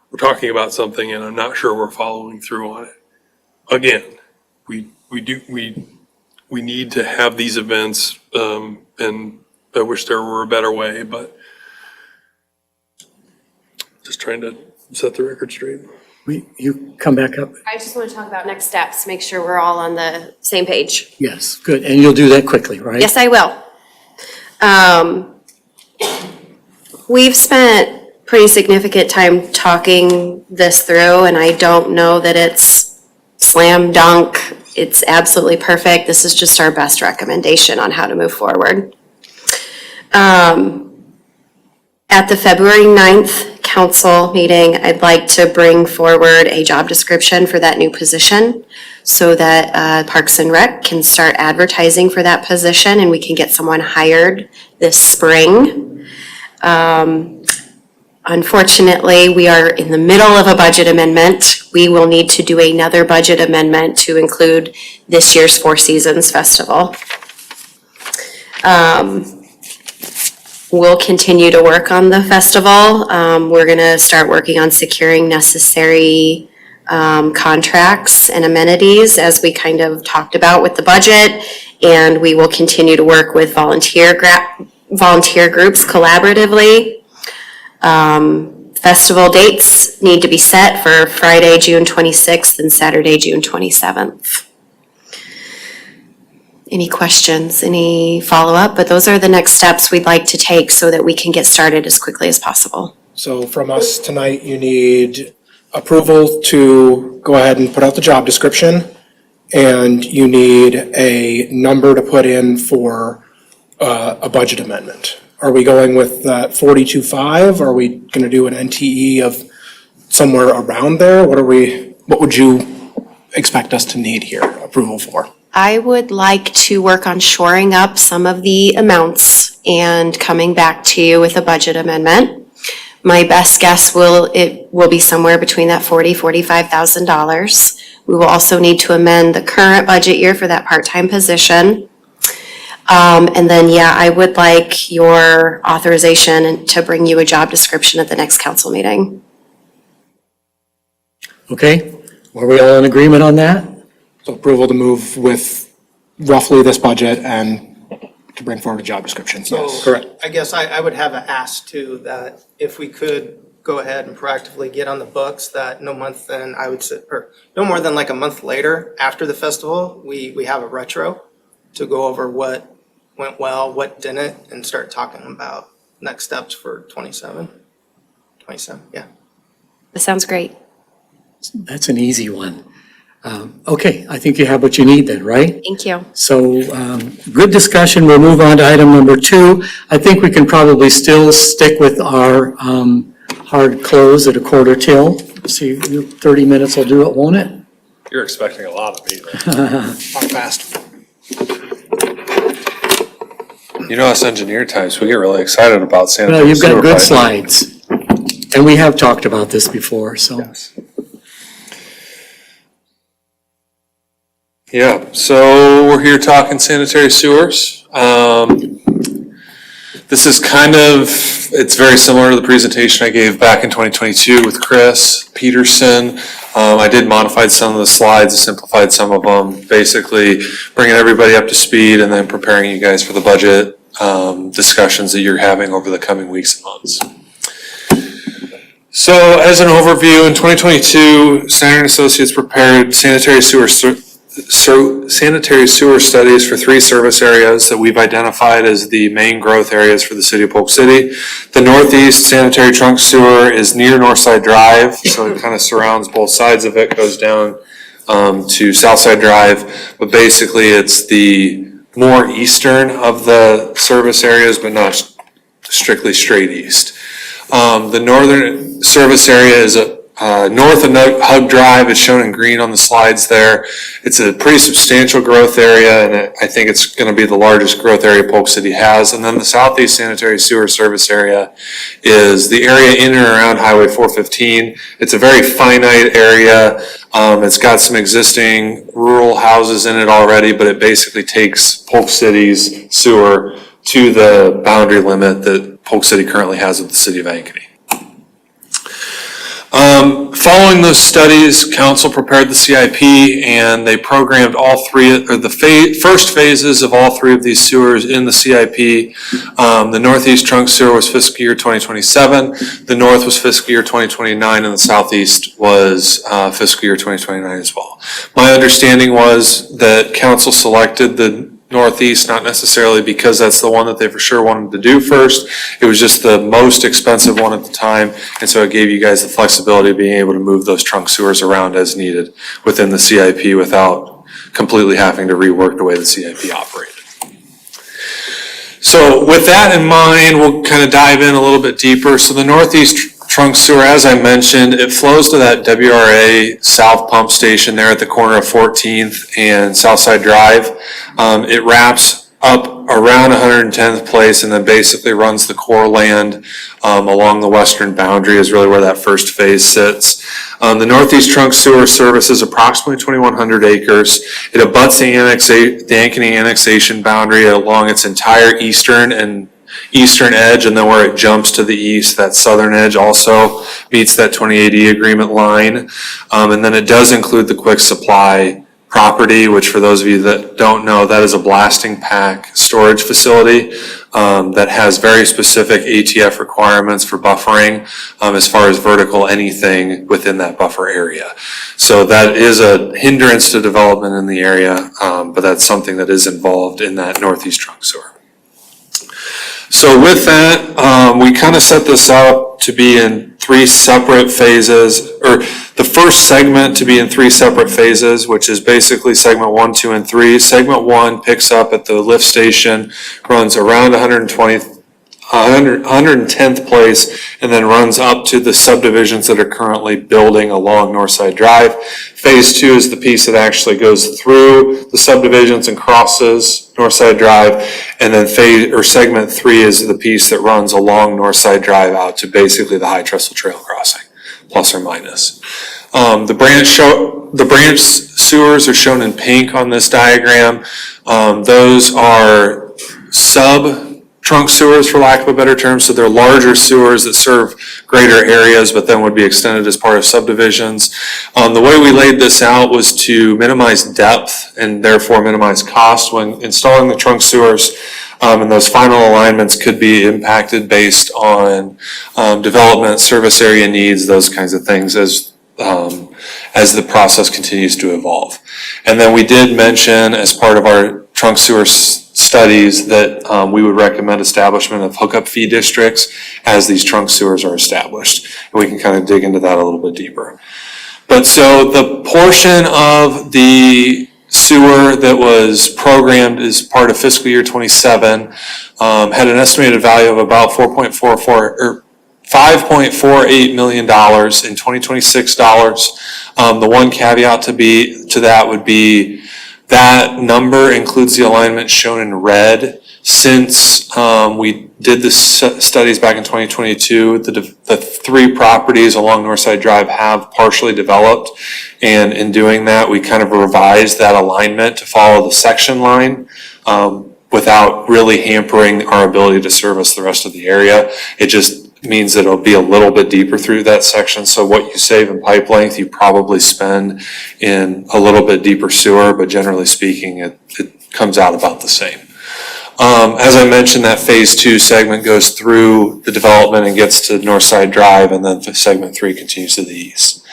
we're talking about something and I'm not sure we're following through on it. Again, we need to have these events, and I wish there were a better way, but just trying to set the record straight. You come back up? I just want to talk about next steps, make sure we're all on the same page. Yes, good. And you'll do that quickly, right? Yes, I will. We've spent pretty significant time talking this through, and I don't know that it's slam dunk. It's absolutely perfect. This is just our best recommendation on how to move forward. At the February 9th council meeting, I'd like to bring forward a job description for that new position so that Parks and Rec can start advertising for that position and we can get someone hired this spring. Unfortunately, we are in the middle of a budget amendment. We will need to do another budget amendment to include this year's Four Seasons Festival. We'll continue to work on the festival. We're gonna start working on securing necessary contracts and amenities as we kind of talked about with the budget. And we will continue to work with volunteer groups collaboratively. Festival dates need to be set for Friday, June 26th and Saturday, June 27th. Any questions, any follow-up? But those are the next steps we'd like to take so that we can get started as quickly as possible. So from us tonight, you need approval to go ahead and put out the job description, and you need a number to put in for a budget amendment. Are we going with that 42.5? Are we gonna do an NTE of somewhere around there? What would you expect us to need here approval for? I would like to work on shoring up some of the amounts and coming back to you with a budget amendment. My best guess will be somewhere between that $45,000. We will also need to amend the current budget year for that part-time position. And then, I would like your authorization to bring you a job description at the next council meeting. Okay, were we all in agreement on that? So approval to move with roughly this budget and to bring forward a job description, yes. So I guess I would have an ask too, that if we could go ahead and proactively get on the books, that no more than like a month later, after the festival, we have a retro to go over what went well, what didn't, and start talking about next steps for 27, yeah. That sounds great. That's an easy one. Okay, I think you have what you need then, right? Thank you. So, good discussion. We'll move on to item number 2. I think we can probably still stick with our hard close at a quarter till. See, 30 minutes will do it, won't it? You're expecting a lot of me then. Talk fast. You know us engineer types, we get really excited about Well, sanitary you've got sewer good piping. slides. And we have talked about this before, so. Yes. Yeah, so we're here talking sanitary sewers. This is it's very similar to the presentation I gave back in 2022 with Chris Peterson. I did modify some of the slides, simplified some of them, basically bringing everybody up to speed and then preparing you guys for the budget discussions that you're having over the coming weeks and months. So as an overview, in 2022, Snyder & Associates prepared sanitary sewer studies for 3 service areas that we've identified as the main growth areas for the city of Polk City. The northeast sanitary trunk sewer is near Northside Drive, so it kind of surrounds both sides of it, goes down to Southside Drive. But basically, it's the more eastern of the service areas, but not strictly straight east. The northern service area is north of Hug Drive. It's shown in green on the slides there. It's a pretty substantial growth area, and I think it's going to be the largest growth area Polk City has. And then the southeast sanitary sewer service area is the area in and around Highway 415. It's a very finite area. It's got some existing rural houses in it already, but it basically takes Polk City's sewer to the boundary limit that Polk City currently has with the city of Ankeny. Following those studies, council prepared the CIP and they programmed all 3, or the first phases of all 3 of these sewers in the CIP. The northeast trunk sewer was fiscal year 2027, the north was fiscal year 2029, and the southeast was fiscal year 2029 as well. My understanding was that council selected the northeast, not necessarily because that's the one that they for sure wanted to do first. It was just the most expensive one at the time, and so it gave you guys the flexibility of being able to move those trunk sewers around as needed within the CIP without completely having to rework the way the CIP operated. So with that in mind, we'll kind of dive in a little bit deeper. So the northeast trunk sewer, as I mentioned, it flows to that WRA South pump station there at the corner of 14th and Southside Drive. It wraps up around 110th place and then basically runs the core land along the western boundary is really where that first phase sits. The northeast trunk sewer services approximately 2,100 acres. It abuts the Ankeny annexation boundary along its entire eastern edge, and then where it jumps to the east, that southern edge also meets that 2080 agreement line. And then it does include the quick supply property, which for those of you that don't know, that is a blasting pack storage facility that has very specific ATF requirements for buffering as far as vertical anything within that buffer area. So that is a hindrance to development in the area, but that's something that is involved in that northeast trunk sewer. So with that, we kind of set this up to be in 3 separate phases, or the first segment to be in 3 separate phases, which is basically segment 1, 2, and 3. Segment 1 picks up at the lift station, runs around 110th place, and then runs up to the subdivisions that are currently building along Northside Drive. Phase 2 is the piece that actually goes through the subdivisions and crosses Northside Drive, and then segment 3 is the piece that runs along Northside Drive out to basically the High Trestle Trail crossing, plus or minus. The branch sewers are shown in pink on this diagram. Those are trunk sewers, for lack of a better term, so they're larger sewers that serve greater areas, but then would be extended as part of subdivisions. The way we laid this out was to minimize depth and therefore minimize cost when installing the trunk sewers, and those final alignments could be impacted based on development, service area needs, those kinds of things as the process continues to evolve. And then we did mention as part of our trunk sewer studies that we would recommend establishment of hookup fee districts as these trunk sewers are established. And we can kind of dig into that a little bit deeper. But so the portion of the sewer that was programmed as part of fiscal year 27 had an estimated value of about $5.48 million in 2026 dollars. The one caveat to that would be that number includes the alignment shown in red. Since we did the studies back in 2022, the 3 properties along Northside Drive have partially developed. And in doing that, we kind of revised that alignment to follow the section line without really hampering our ability to service the rest of the area. It just means that it'll be a little bit deeper through that section. So what you save in pipe length, you probably spend in a little bit deeper sewer, but generally speaking, it comes out about the same. As I mentioned, that phase 2 segment goes through the development and gets to Northside Drive, and then segment 3 continues to the east.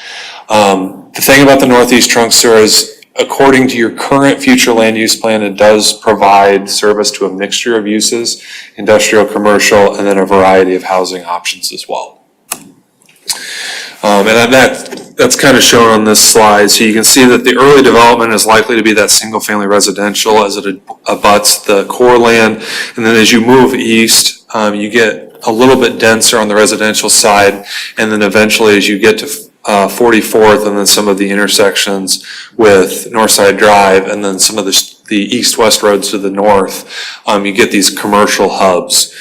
The thing about the northeast trunk sewer is, according to your current future land use plan, it does provide service to a mixture of uses, industrial, commercial, and then a variety of housing options as well. And that's kind of shown on this slide. So you can see that the early development is likely to be that single family residential as it abuts the core land. And then as you move east, you get a little bit denser on the residential side. And then eventually as you get to 44th and then some of the intersections with Northside Drive and then some of the east-west roads to the north, you get these commercial hubs.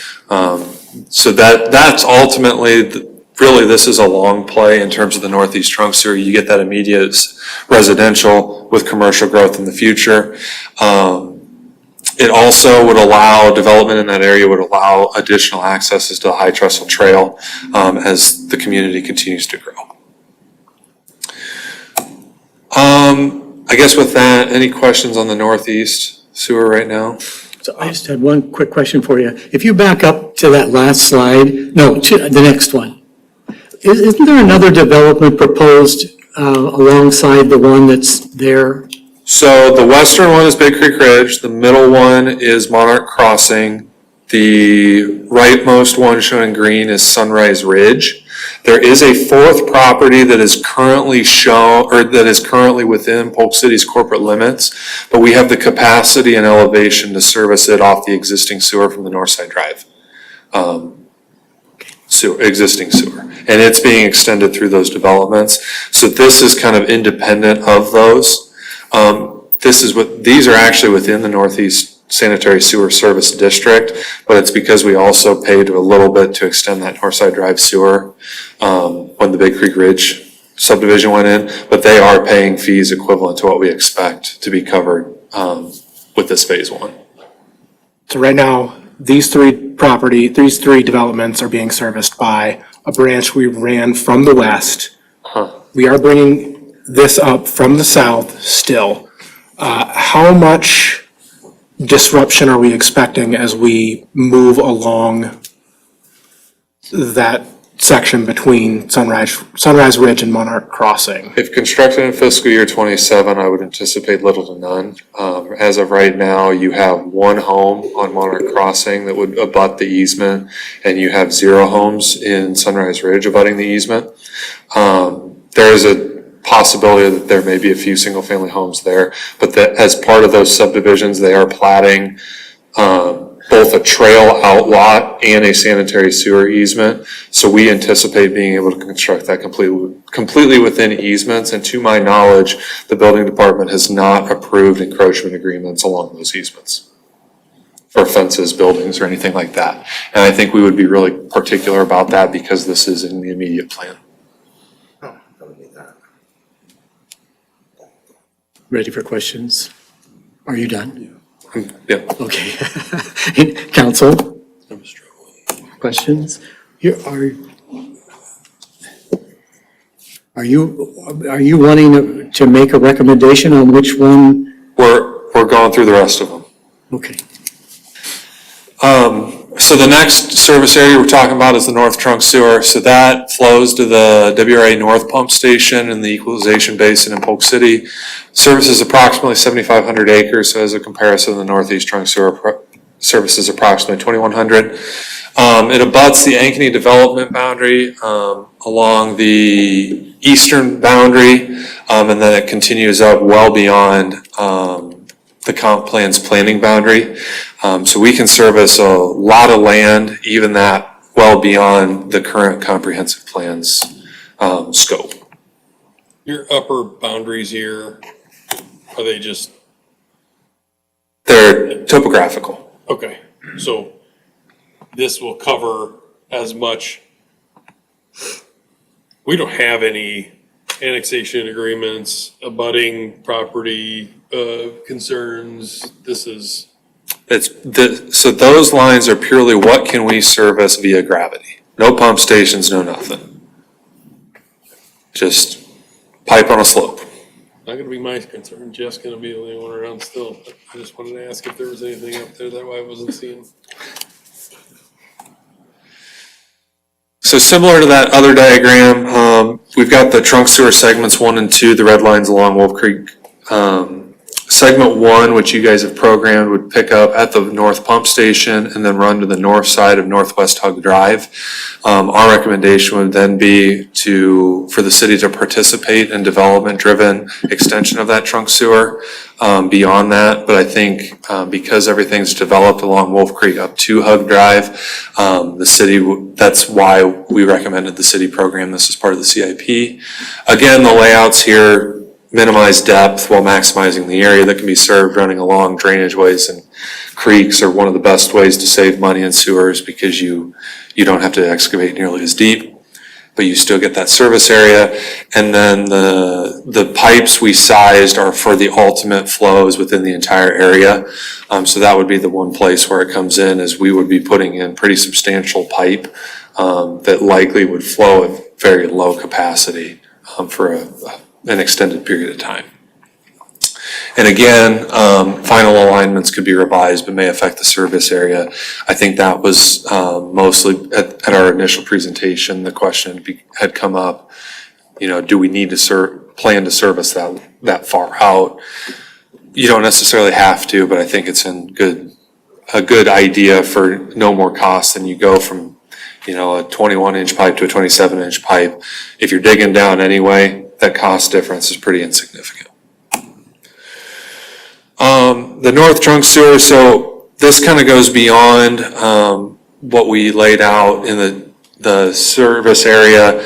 So that's ultimately, really this is a long play in terms of the northeast trunk sewer. You get that immediate residential with commercial growth in the future. It also would allow, development in that area would allow additional accesses to the High Trestle Trail as the community continues to grow. I guess with that, any questions on the northeast sewer right now? So I just had one quick question for you. If you back up to that last slide, no, to the next one. Isn't there another development proposed alongside the one that's there? So the western one is Big Creek Ridge, the middle one is Monarch Crossing, the rightmost one shown in green is Sunrise Ridge. There is a 4th property that is currently within Polk City's corporate limits, but we have the capacity and elevation to service it off the existing sewer from the Northside Drive. Existing sewer, and it's being extended through those developments. So this is kind of independent of those. These are actually within the northeast sanitary sewer service district, but it's because we also paid a little bit to extend that Northside Drive sewer when the Big Creek Ridge subdivision went in, but they are paying fees equivalent to what we expect to be covered with this phase one. So right now, these three developments are being serviced by a branch we ran from the west. We are bringing this up from the south still. How much disruption are we expecting as we move along that section between Sunrise Ridge and Monarch Crossing? If constructed in fiscal year 27, I would anticipate little to none. As of right now, you have one home on Monarch Crossing that would abut the easement, and you have 0 homes in Sunrise Ridge abutting the easement. There is a possibility that there may be a few single-family homes there, but that as part of those subdivisions, they are platting both a trail outlot and a sanitary sewer easement. So we anticipate being able to construct that completely within easements. And to my knowledge, the building department has not approved encroachment agreements along those easements for fences, buildings, or anything like that. And I think we would be really particular about that because this is in the immediate plan. Oh, that would be that. Ready for questions? Are you done? Yeah. Okay. Council? Questions? Are you wanting to make a recommendation on which one? We're going through the rest of them. Okay. So the next service area we're talking about is the North Trunk Sewer. So that flows to the WRA North Pump Station in the Equalization Basin in Polk City. Services approximately 7,500 acres. So as a comparison, the Northeast Trunk Sewer services approximately 2,100. It abuts the Ankeny development boundary along the eastern boundary, and then it continues up well beyond the comp plan's planning boundary. So we can service a lot of land, even that well beyond the current comprehensive plan's scope. Your upper boundaries here, are they just, They're topographical. okay, so this will cover as much, we don't have any annexation agreements, abutting property concerns, this is, So those lines are purely what can we service via gravity? No pump stations, no nothing. Just pipe on a slope. not gonna be my concern, Jeff's gonna be the only one around still. I just wanted to ask if there was anything up there that I wasn't seeing. So similar to that other diagram, we've got the trunk sewer segments 1 and 2, the red lines along Wolf Creek. Segment 1, which you guys have programmed, would pick up at the north pump station and then run to the north side of Northwest Hug Drive. Our recommendation would then be for the city to participate in development-driven extension of that trunk sewer beyond that. But I think because everything's developed along Wolf Creek up to Hug Drive, the city, that's why we recommended the city program this as part of the CIP. Again, the layouts here minimize depth while maximizing the area that can be served. Running along drainage ways and creeks are one of the best ways to save money in sewers because you don't have to excavate nearly as deep, but you still get that service area. And then the pipes we sized are for the ultimate flows within the entire area. So that would be the one place where it comes in, is we would be putting in pretty substantial pipe that likely would flow at very low capacity for an extended period of time. And again, final alignments could be revised but may affect the service area. I think that was mostly at our initial presentation, the question had come up, do we need to plan to service that far out? You don't necessarily have to, but I think it's a good idea for no more cost than you go from a 21-inch pipe to a 27-inch pipe. If you're digging down anyway, that cost difference is pretty insignificant. The North Trunk Sewer, so this kind of goes beyond what we laid out in the service area.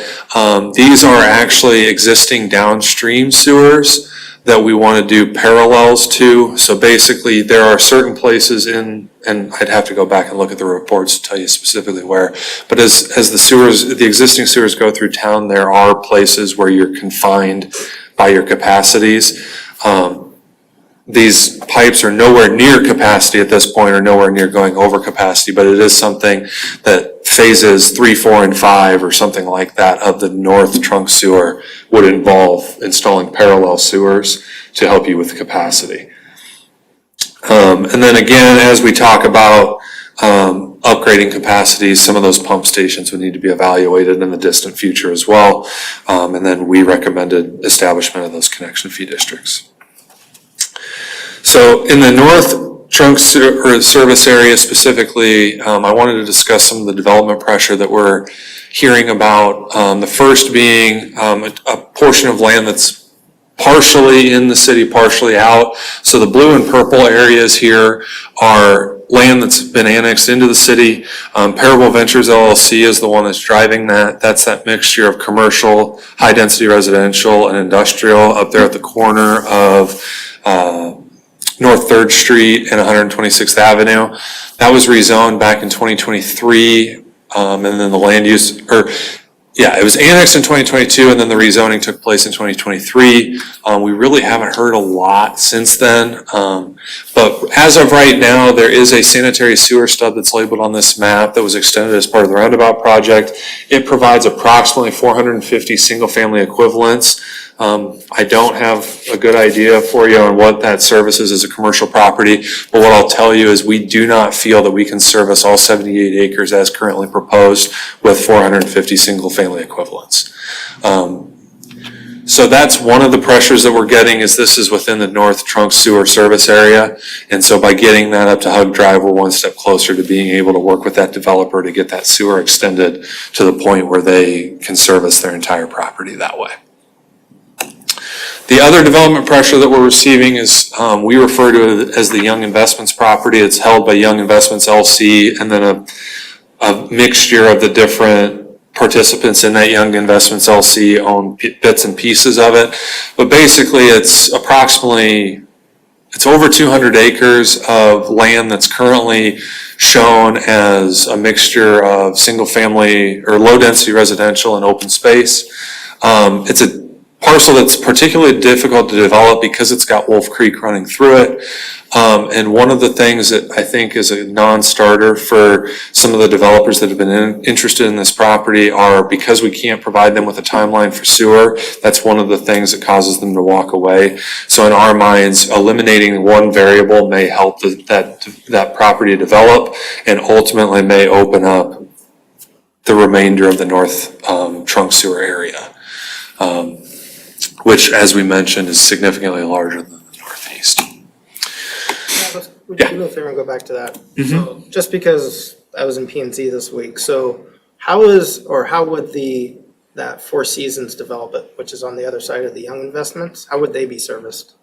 These are actually existing downstream sewers that we want to do parallels to. So basically, there are certain places in, and I'd have to go back and look at the reports to tell you specifically where, but as the sewers, the existing sewers go through town, there are places where you're confined by your capacities. These pipes are nowhere near capacity at this point, or nowhere near going over capacity, but it is something that phases 3, 4, and 5, or something like that, of the north trunk sewer would involve installing parallel sewers to help you with capacity. And then again, as we talk about upgrading capacities, some of those pump stations would need to be evaluated in the distant future as well. And then we recommended establishment of those connection fee districts. So in the north trunk service area specifically, I wanted to discuss some of the development pressure that we're hearing about. The first being a portion of land that's partially in the city, partially out. So the blue and purple areas here are land that's been annexed into the city. Parable Ventures LLC is the one that's driving that. That's that mixture of commercial, high-density residential, and industrial up there at the corner of North 3rd Street and 126th Avenue. That was rezoned back in 2023, and then the land use, it was annexed in 2022, and then the rezoning took place in 2023. We really haven't heard a lot since then, but as of right now, there is a sanitary sewer stub that's labeled on this map that was extended as part of the roundabout project. It provides approximately 450 single-family equivalents. I don't have a good idea for you on what that services as a commercial property, but what I'll tell you is we do not feel that we can service all 78 acres as currently proposed with 450 single-family equivalents. So that's one of the pressures that we're getting, is this is within the north trunk sewer service area. And so by getting that up to Hug Drive, we're one step closer to being able to work with that developer to get that sewer extended to the point where they can service their entire property that way. The other development pressure that we're receiving is, we refer to it as the Young Investments property. It's held by Young Investments LC, and then a mixture of the different participants in that Young Investments LC own bits and pieces of it. But basically, it's over 200 acres of land that's currently shown as a mixture of single-family or low-density residential and open space. It's a parcel that's particularly difficult to develop because it's got Wolf Creek running through it. And one of the things that I think is a non-starter for some of the developers that have been interested in this property are, because we can't provide them with a timeline for sewer, that's one of the things that causes them to walk away. So in our minds, eliminating one variable may help that property develop, and ultimately may open up the remainder of the north trunk sewer area. Which, as we mentioned, is significantly larger than the northeast. Would you do me a favor and go back to that? So just because I was in P&Z this week, so how would that Four Seasons development, which is on the other side of the Young Investments, how would they be serviced?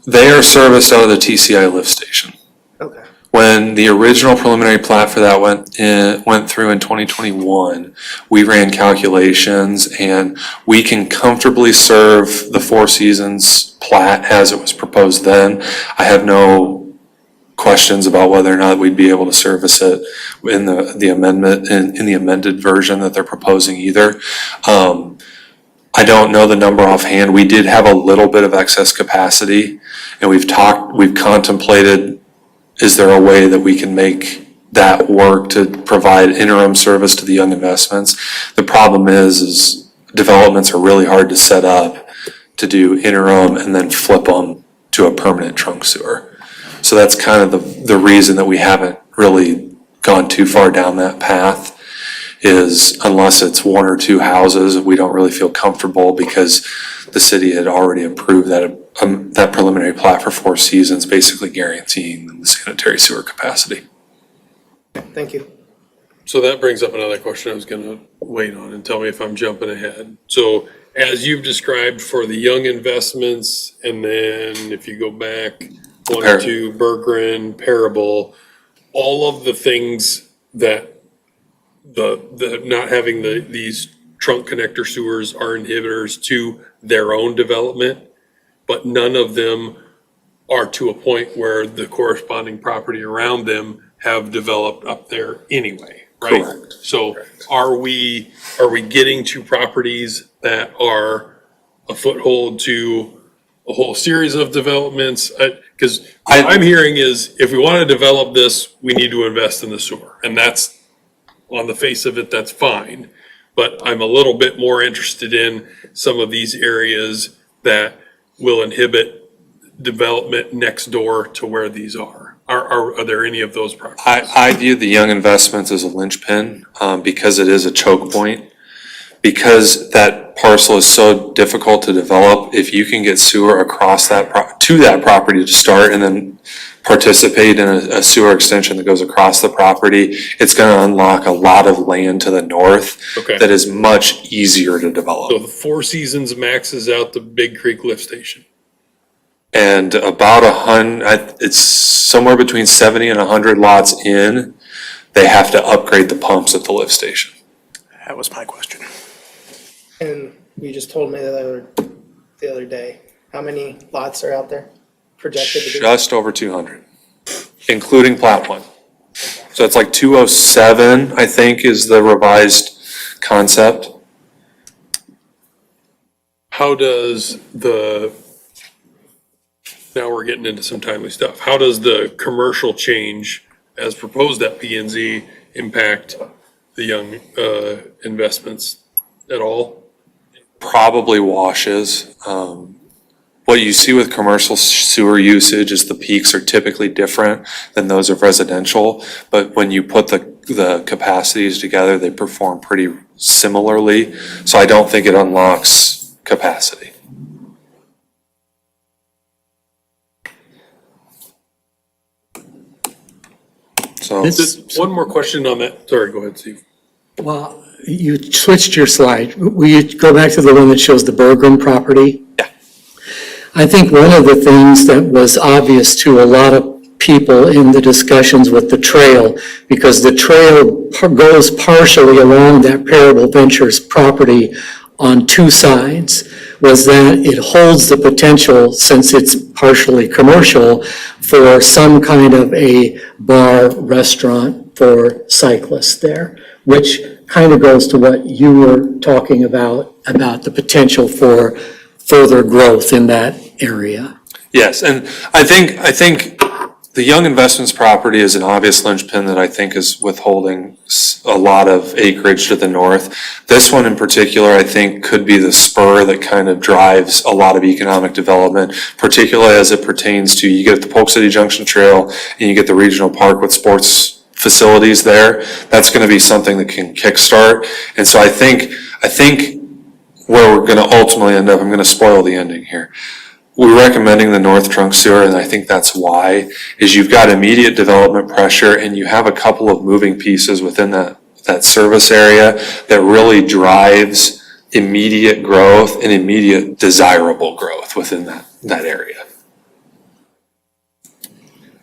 They are serviced out of the TCI lift station. Okay. When the original preliminary plat for that went through in 2021, we ran calculations, and we can comfortably serve the Four Seasons plat as it was proposed then. I have no questions about whether or not we'd be able to service it in the amendment, in the amended version that they're proposing either. I don't know the number offhand. We did have a little bit of excess capacity, and we've contemplated, is there a way that we can make that work to provide interim service to the Young Investments? The problem is developments are really hard to set up to do interim and then flip them to a permanent trunk sewer. So that's kind of the reason that we haven't really gone too far down that path, is unless it's one or two houses, we don't really feel comfortable, because the city had already approved that preliminary plat for Four Seasons, basically guaranteeing them the sanitary sewer capacity. Thank you. So that brings up another question I was gonna wait on, and tell me if I'm jumping ahead. So as you've described for the Young Investments, and then if you go back one or two, Berggren, Parable, all of the things that the not having these trunk connector sewers are inhibitors to their own development. but none of them are to a point where the corresponding property around them have developed up there anyway, right? Correct. So are we getting to properties that are a foothold to a whole series of developments? Because what I'm hearing is if we want to develop this, we need to invest in the sewer. And that's, on the face of it, that's fine. But I'm a little bit more interested in some of these areas that will inhibit development next door to where these are. Are there any of those properties? I view the Young Investments as a linchpin, because it is a choke point. Because that parcel is so difficult to develop, if you can get sewer across to that property to start and then participate in a sewer extension that goes across the property, it's gonna unlock a lot of land to the north Okay. that is much easier to So develop. the Four Seasons maxes out the Big Creek lift station. And about it's somewhere between 70 and 100 lots in, they have to upgrade the pumps at the lift station. That was my question. And you just told me the other day, how many lots are out there projected to be? Just over 200, including plat one. So it's like 207, I think, is the revised concept. How does now we're getting into some timely stuff. How does the commercial change as proposed at P and Z impact the Young investments at all? Probably washes. What you see with commercial sewer usage is the peaks are typically different than those of residential, but when you put the capacities together, they perform pretty similarly. So I don't think it unlocks capacity. So. This- One more question on that. Sorry, go ahead, Steve. Well, you switched your slide. Will you go back to the one that shows the Bergram property? Yeah. I think one of the things that was obvious to a lot of people in the discussions with the trail, because the trail goes partially along that Parable Ventures property on two sides, was that it holds the potential, since it's partially commercial, for some kind of a bar, restaurant for cyclists there, which kind of goes to what you were talking about the potential for further growth in that area. Yes, and I think the Young Investments property is an obvious linchpin that I think is withholding a lot of acreage to the north. This one in particular, I think, could be the spur that kind of drives a lot of economic development, particularly as it pertains to, you get the Polk City Junction Trail and you get the regional park with sports facilities there. That's gonna be something that can kickstart. And so I think where we're gonna ultimately end up, I'm gonna spoil the ending here. We're recommending the North Trunk Sewer, and I think that's why, is you've got immediate development pressure and you have a couple of moving pieces within that service area that really drives immediate growth and immediate desirable growth within that area.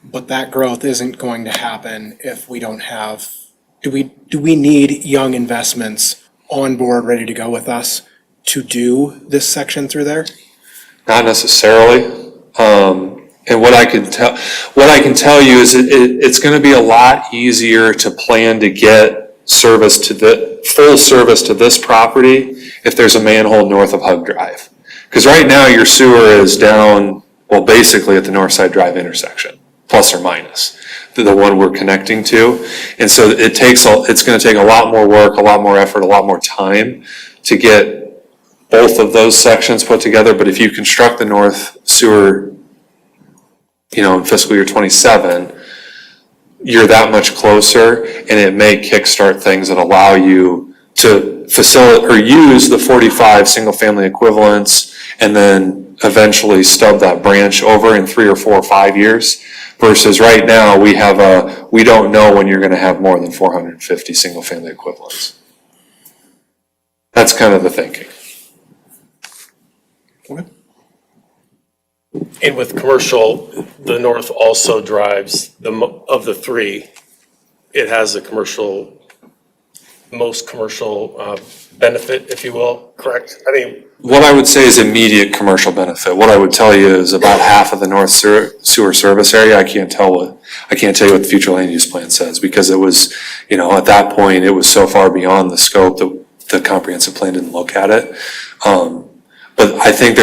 But that growth isn't going to happen if we don't have, do we need Young Investments on board, ready to go with us to do this section through there? Not necessarily. And what I can tell you is it's gonna be a lot easier to plan to get service to full service to this property if there's a manhole north of Hug Drive. Because right now your sewer is down, well, basically at the North Side Drive intersection, plus or minus, the one we're connecting to. And so it's gonna take a lot more work, a lot more effort, a lot more time to get both of those sections put together. But if you construct the north sewer, in fiscal year 27, you're that much closer, and it may kickstart things that allow you to facilitate or use the 45 single-family equivalents and then eventually stub that branch over in 3 or 4 or 5 years. Versus right now, we don't know when you're gonna have more than 450 single-family equivalents. That's kind of the thinking. And with commercial, the north also drives of the three, it has a commercial most commercial benefit, if you will, correct? I mean, What I would say is immediate commercial benefit. What I would tell you is about half of the North Sewer service area, I can't tell you what the future land use plan says, because it was, at that point, it was so far beyond the scope that the comprehensive plan didn't look at it. But I think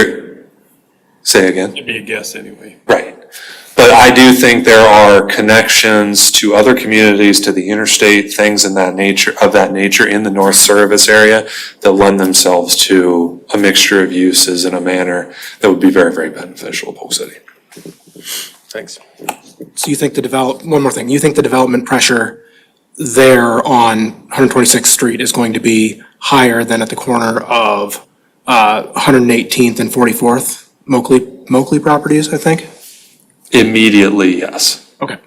say again? It'd be a guess anyway. Right. But I do think there are connections to other communities, to the interstate, things of that nature in the North Service area that lend themselves to a mixture of uses in a manner that would be very, very beneficial to Polk City. thanks. So you think one more thing, you think the development pressure there on 126th Street is going to be higher than at the corner of 118th and 44th, Moakley properties, I think? Immediately, yes. Okay.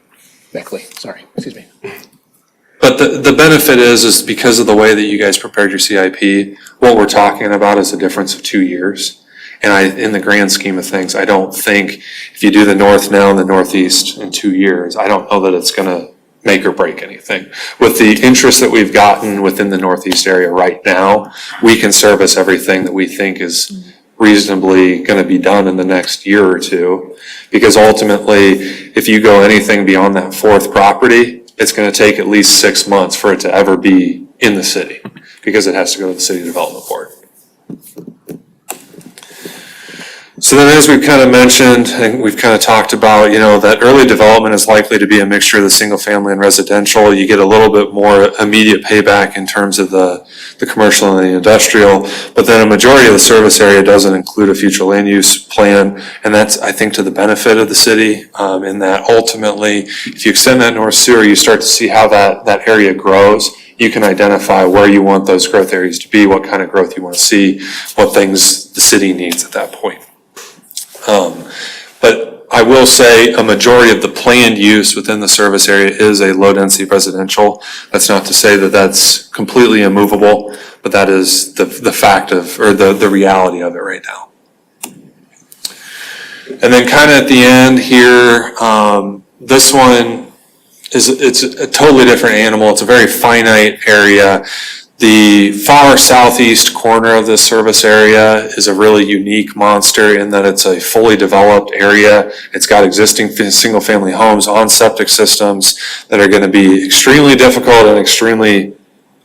Beckley, sorry, excuse me. But the benefit is because of the way that you guys prepared your CIP, what we're talking about is a difference of 2 years. And in the grand scheme of things, I don't think if you do the north now and the northeast in 2 years, I don't know that it's gonna make or break anything. With the interest that we've gotten within the northeast area right now, we can service everything that we think is reasonably gonna be done in the next year or two. Because ultimately, if you go anything beyond that fourth property, it's gonna take at least 6 months for it to ever be in the city, because it has to go to the city development board. So then, as we've kind of mentioned, and we've kind of talked about, that early development is likely to be a mixture of the single family and residential. You get a little bit more immediate payback in terms of the commercial and the industrial, but then a majority of the service area doesn't include a future land use plan. And that's, I think, to the benefit of the city, in that ultimately, if you extend that north sewer, you start to see how that area grows. You can identify where you want those growth areas to be, what kind of growth you want to see, what things the city needs at that point. But I will say a majority of the planned use within the service area is a low-density residential. That's not to say that that's completely immovable, but that is the fact of, or the reality of it right now. And then kind of at the end here, this one it's a totally different animal. It's a very finite area. The far southeast corner of this service area is a really unique monster in that it's a fully developed area. It's got existing single-family homes on septic systems that are going to be extremely difficult and extremely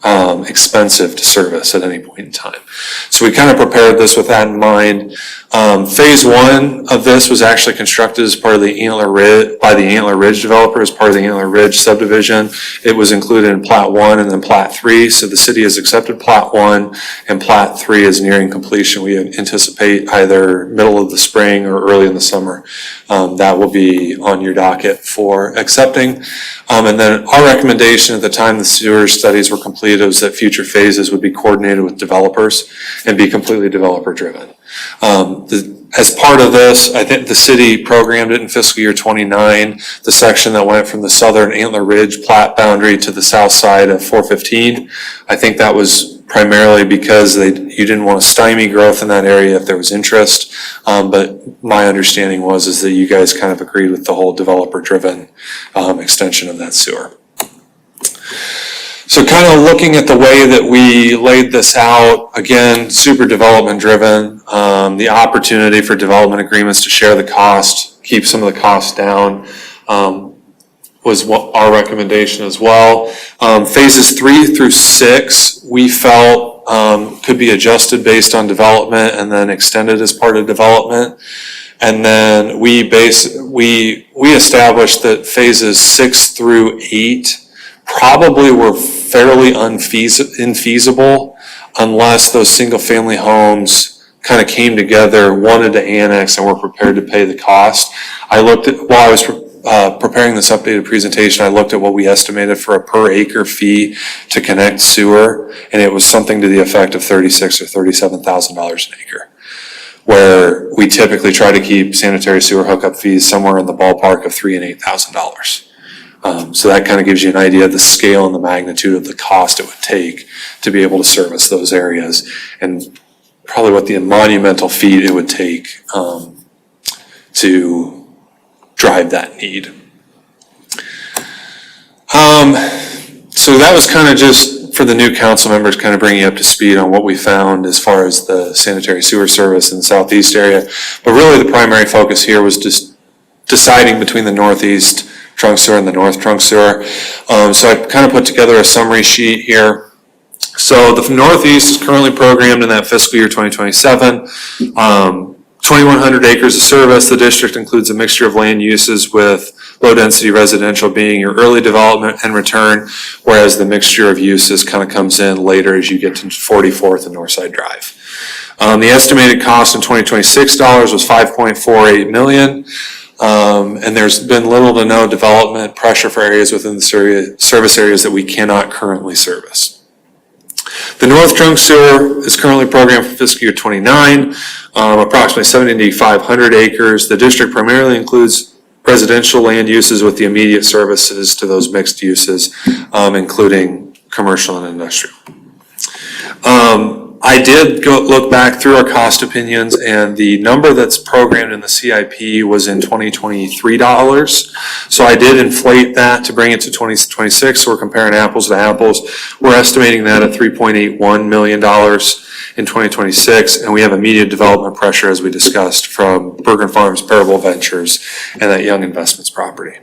expensive to service at any point in time. So we kind of prepared this with that in mind. Phase one of this was actually constructed as part of the Antler Ridge developer, as part of the Antler Ridge subdivision. It was included in Plat 1 and then Plat 3. So the city has accepted Plat 1 and Plat 3 is nearing completion. We anticipate either middle of the spring or early in the summer. That will be on your docket for accepting. And then our recommendation at the time the sewer studies were completed was that future phases would be coordinated with developers and be completely developer driven. As part of this, I think the city programmed it in fiscal year 29, the section that went from the southern Antler Ridge plat boundary to the south side of 415. I think that was primarily because you didn't want to stymie growth in that area if there was interest. But my understanding is that you guys kind of agreed with the whole developer driven extension of that sewer. So kind of looking at the way that we laid this out, again, super development driven, the opportunity for development agreements to share the cost, keep some of the costs down, was what our recommendation as well. Phases 3 through 6, we felt could be adjusted based on development and then extended as part of development. And then we established that phases 6 through 8 probably were fairly infeasible unless those single-family homes kind of came together, wanted to annex, and were prepared to pay the cost. While I was preparing this updated presentation, I looked at what we estimated for a per acre fee to connect sewer, and it was something to the effect of $36,000 or $37,000 an acre, where we typically try to keep sanitary sewer hookup fees somewhere in the ballpark of $3,000 and $8,000. So that kind of gives you an idea of the scale and the magnitude of the cost it would take to be able to service those areas, and probably what the monumental feat it would take to drive that need. So that was kind of just for the new council members, kind of bring you up to speed on what we found as far as the sanitary sewer service in the southeast area. But really the primary focus here was just deciding between the northeast trunk sewer and the north trunk sewer. So I kind of put together a summary sheet here. So the northeast is currently programmed in that fiscal year 2027. 2,100 acres of service. The district includes a mixture of land uses with low-density residential being your early development and return, whereas the mixture of uses kind of comes in later as you get to 44th and Northside Drive. The estimated cost in 2026 dollars was $5.48 million. And there's been little to no development pressure for areas within the service areas that we cannot currently service. The North Trunk Sewer is currently programmed for fiscal year 29, approximately 7,500 acres. The district primarily includes residential land uses with the immediate services to those mixed uses, including commercial and industrial. I did look back through our cost opinions, and the number that's programmed in the CIP was in 2023 dollars. So I did inflate that to bring it to 2026. So we're comparing apples to apples. We're estimating that at $3.81 million in 2026, and we have immediate development pressure, as we discussed, from Bergen Farms, Parable Ventures, and that Young Investments property.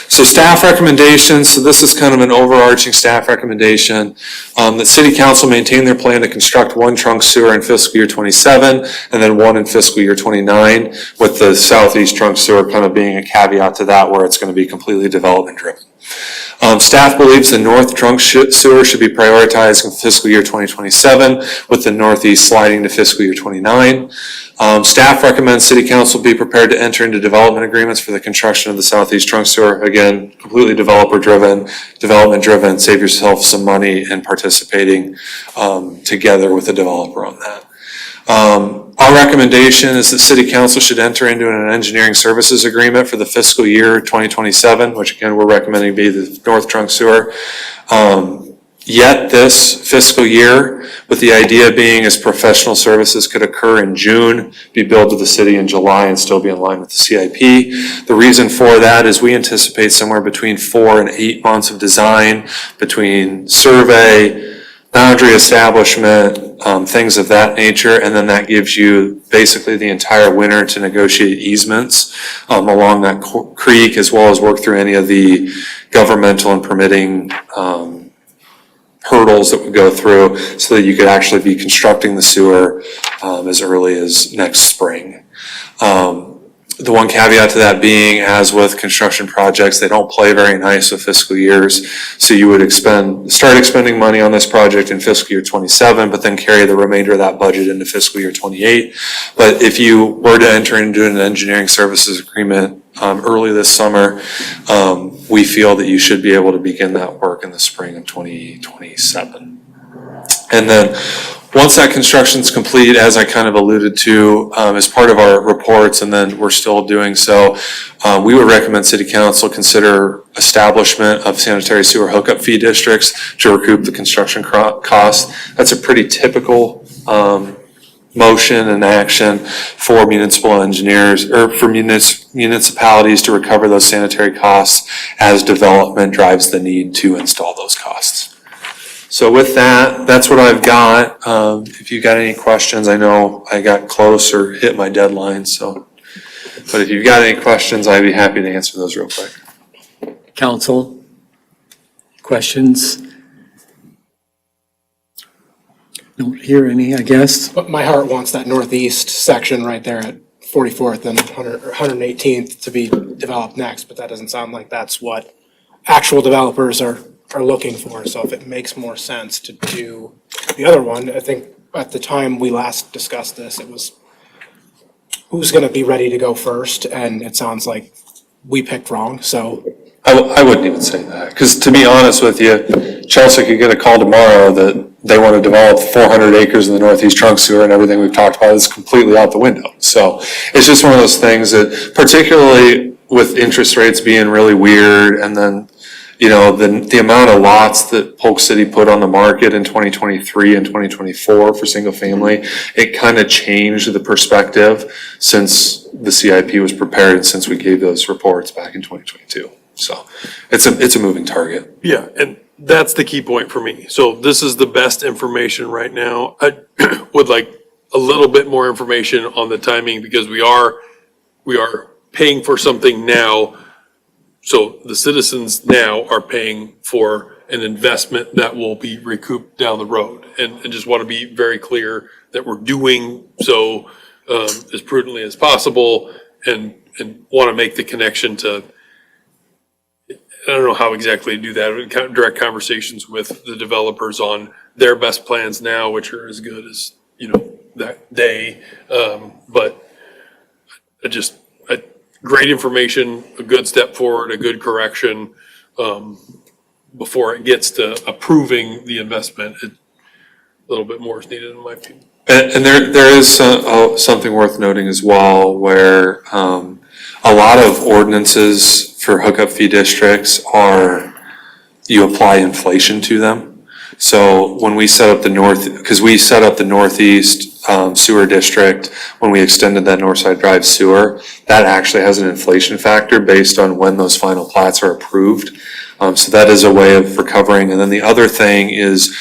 So staff recommendations, so this is kind of an overarching staff recommendation, that city council maintain their plan to construct one trunk sewer in fiscal year 27 and then one in fiscal year 29, with the southeast trunk sewer kind of being a caveat to that, where it's going to be completely development driven. Staff believes the north trunk sewer should be prioritized in fiscal year 2027, with the northeast sliding to fiscal year 29. Staff recommends city council be prepared to enter into development agreements for the construction of the southeast trunk sewer. Again, completely developer driven, development driven, save yourself some money and participating together with the developer on that. Our recommendation is that city council should enter into an engineering services agreement for the fiscal year 2027, which again, we're recommending be the north trunk sewer. Yet this fiscal year, with the idea being as professional services could occur in June, be billed to the city in July and still be in line with the CIP. The reason for that is we anticipate somewhere between 4 and 8 months of design between survey, boundary establishment, things of that nature, and then that gives you basically the entire winter to negotiate easements along that creek, as well as work through any of the governmental and permitting hurdles that would go through, so that you could actually be constructing the sewer as early as next spring. The one caveat to that being, as with construction projects, they don't play very nice with fiscal years. So you would start expending money on this project in fiscal year 27, but then carry the remainder of that budget into fiscal year 28. But if you were to enter into an engineering services agreement early this summer, we feel that you should be able to begin that work in the spring of 2027. And then once that construction's complete, as I kind of alluded to, as part of our reports, and then we're still doing so, we would recommend city council consider establishment of sanitary sewer hookup fee districts to recoup the construction costs. That's a pretty typical motion and action for municipal engineers, or for municipalities to recover those sanitary costs as development drives the need to install those costs. So with that, that's what I've got. If you got any questions, I know I got close or hit my deadline, so. But if you've got any questions, I'd be happy to answer those real quick. Council, questions? Don't hear any, I guess. But my heart wants that northeast section right there at 44th and 118th to be developed next, but that doesn't sound like that's what actual developers are looking for. So if it makes more sense to do the other one, I think at the time we last discussed this, it was who's gonna be ready to go first, and it sounds like we picked wrong, so. I wouldn't even say that, because to be honest with you, Chelsea could get a call tomorrow that they want to develop 400 acres in the northeast trunk sewer, and everything we've talked about is completely out the window. So it's just one of those things that, particularly with interest rates being really weird, and then, you know, the amount of lots that Polk City put on the market in 2023 and 2024 for single family, it kind of changed the perspective since the CIP was prepared and since we gave those reports back in 2022. So it's a moving target. Yeah, and that's the key point for me. So this is the best information right now. I would like a little bit more information on the timing because we are paying for something now. So the citizens now are paying for an investment that will be recouped down the road. And just want to be very clear that we're doing so as prudently as possible and want to make the connection to, I don't know how exactly to do that, direct conversations with the developers on their best plans now, which are as good as, that day. But great information, a good step forward, a good correction, before it gets to approving the investment. A little bit more is needed in my opinion. And there is something worth noting as well, where a lot of ordinances for hookup fee districts you apply inflation to them. So when we set up because we set up the Northeast sewer district, when we extended that Northside Drive sewer, that actually has an inflation factor based on when those final plats are approved. So that is a way of recovering. And then the other thing is,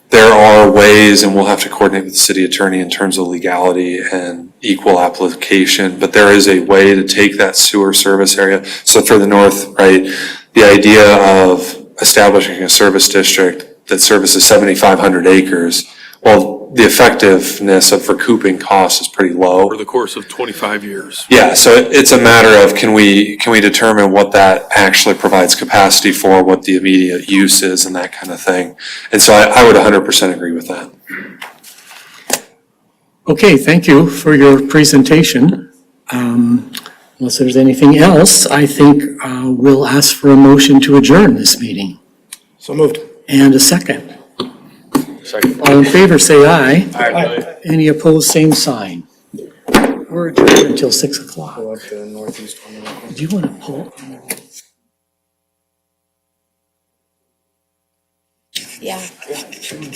there are ways, and we'll have to coordinate with the city attorney in terms of legality and equal application, but there is a way to take that sewer service area. So for the north, right, the idea of establishing a service district that services 7,500 acres, well, the effectiveness of recouping costs is pretty low. Over the course of 25 years. Yeah, so it's a matter of can we determine what that actually provides capacity for, what the immediate use is and that kind of thing. And so I would 100% agree with that. Okay, thank you for your presentation. Unless there's anything else, I think we'll ask for a motion to adjourn this meeting. So moved. And a second. Second. All in favor, say aye. Aye. Any opposed, same sign. We're adjourned until 6 o'clock. Go up to the northeast corner. Do you want to pull? Yeah.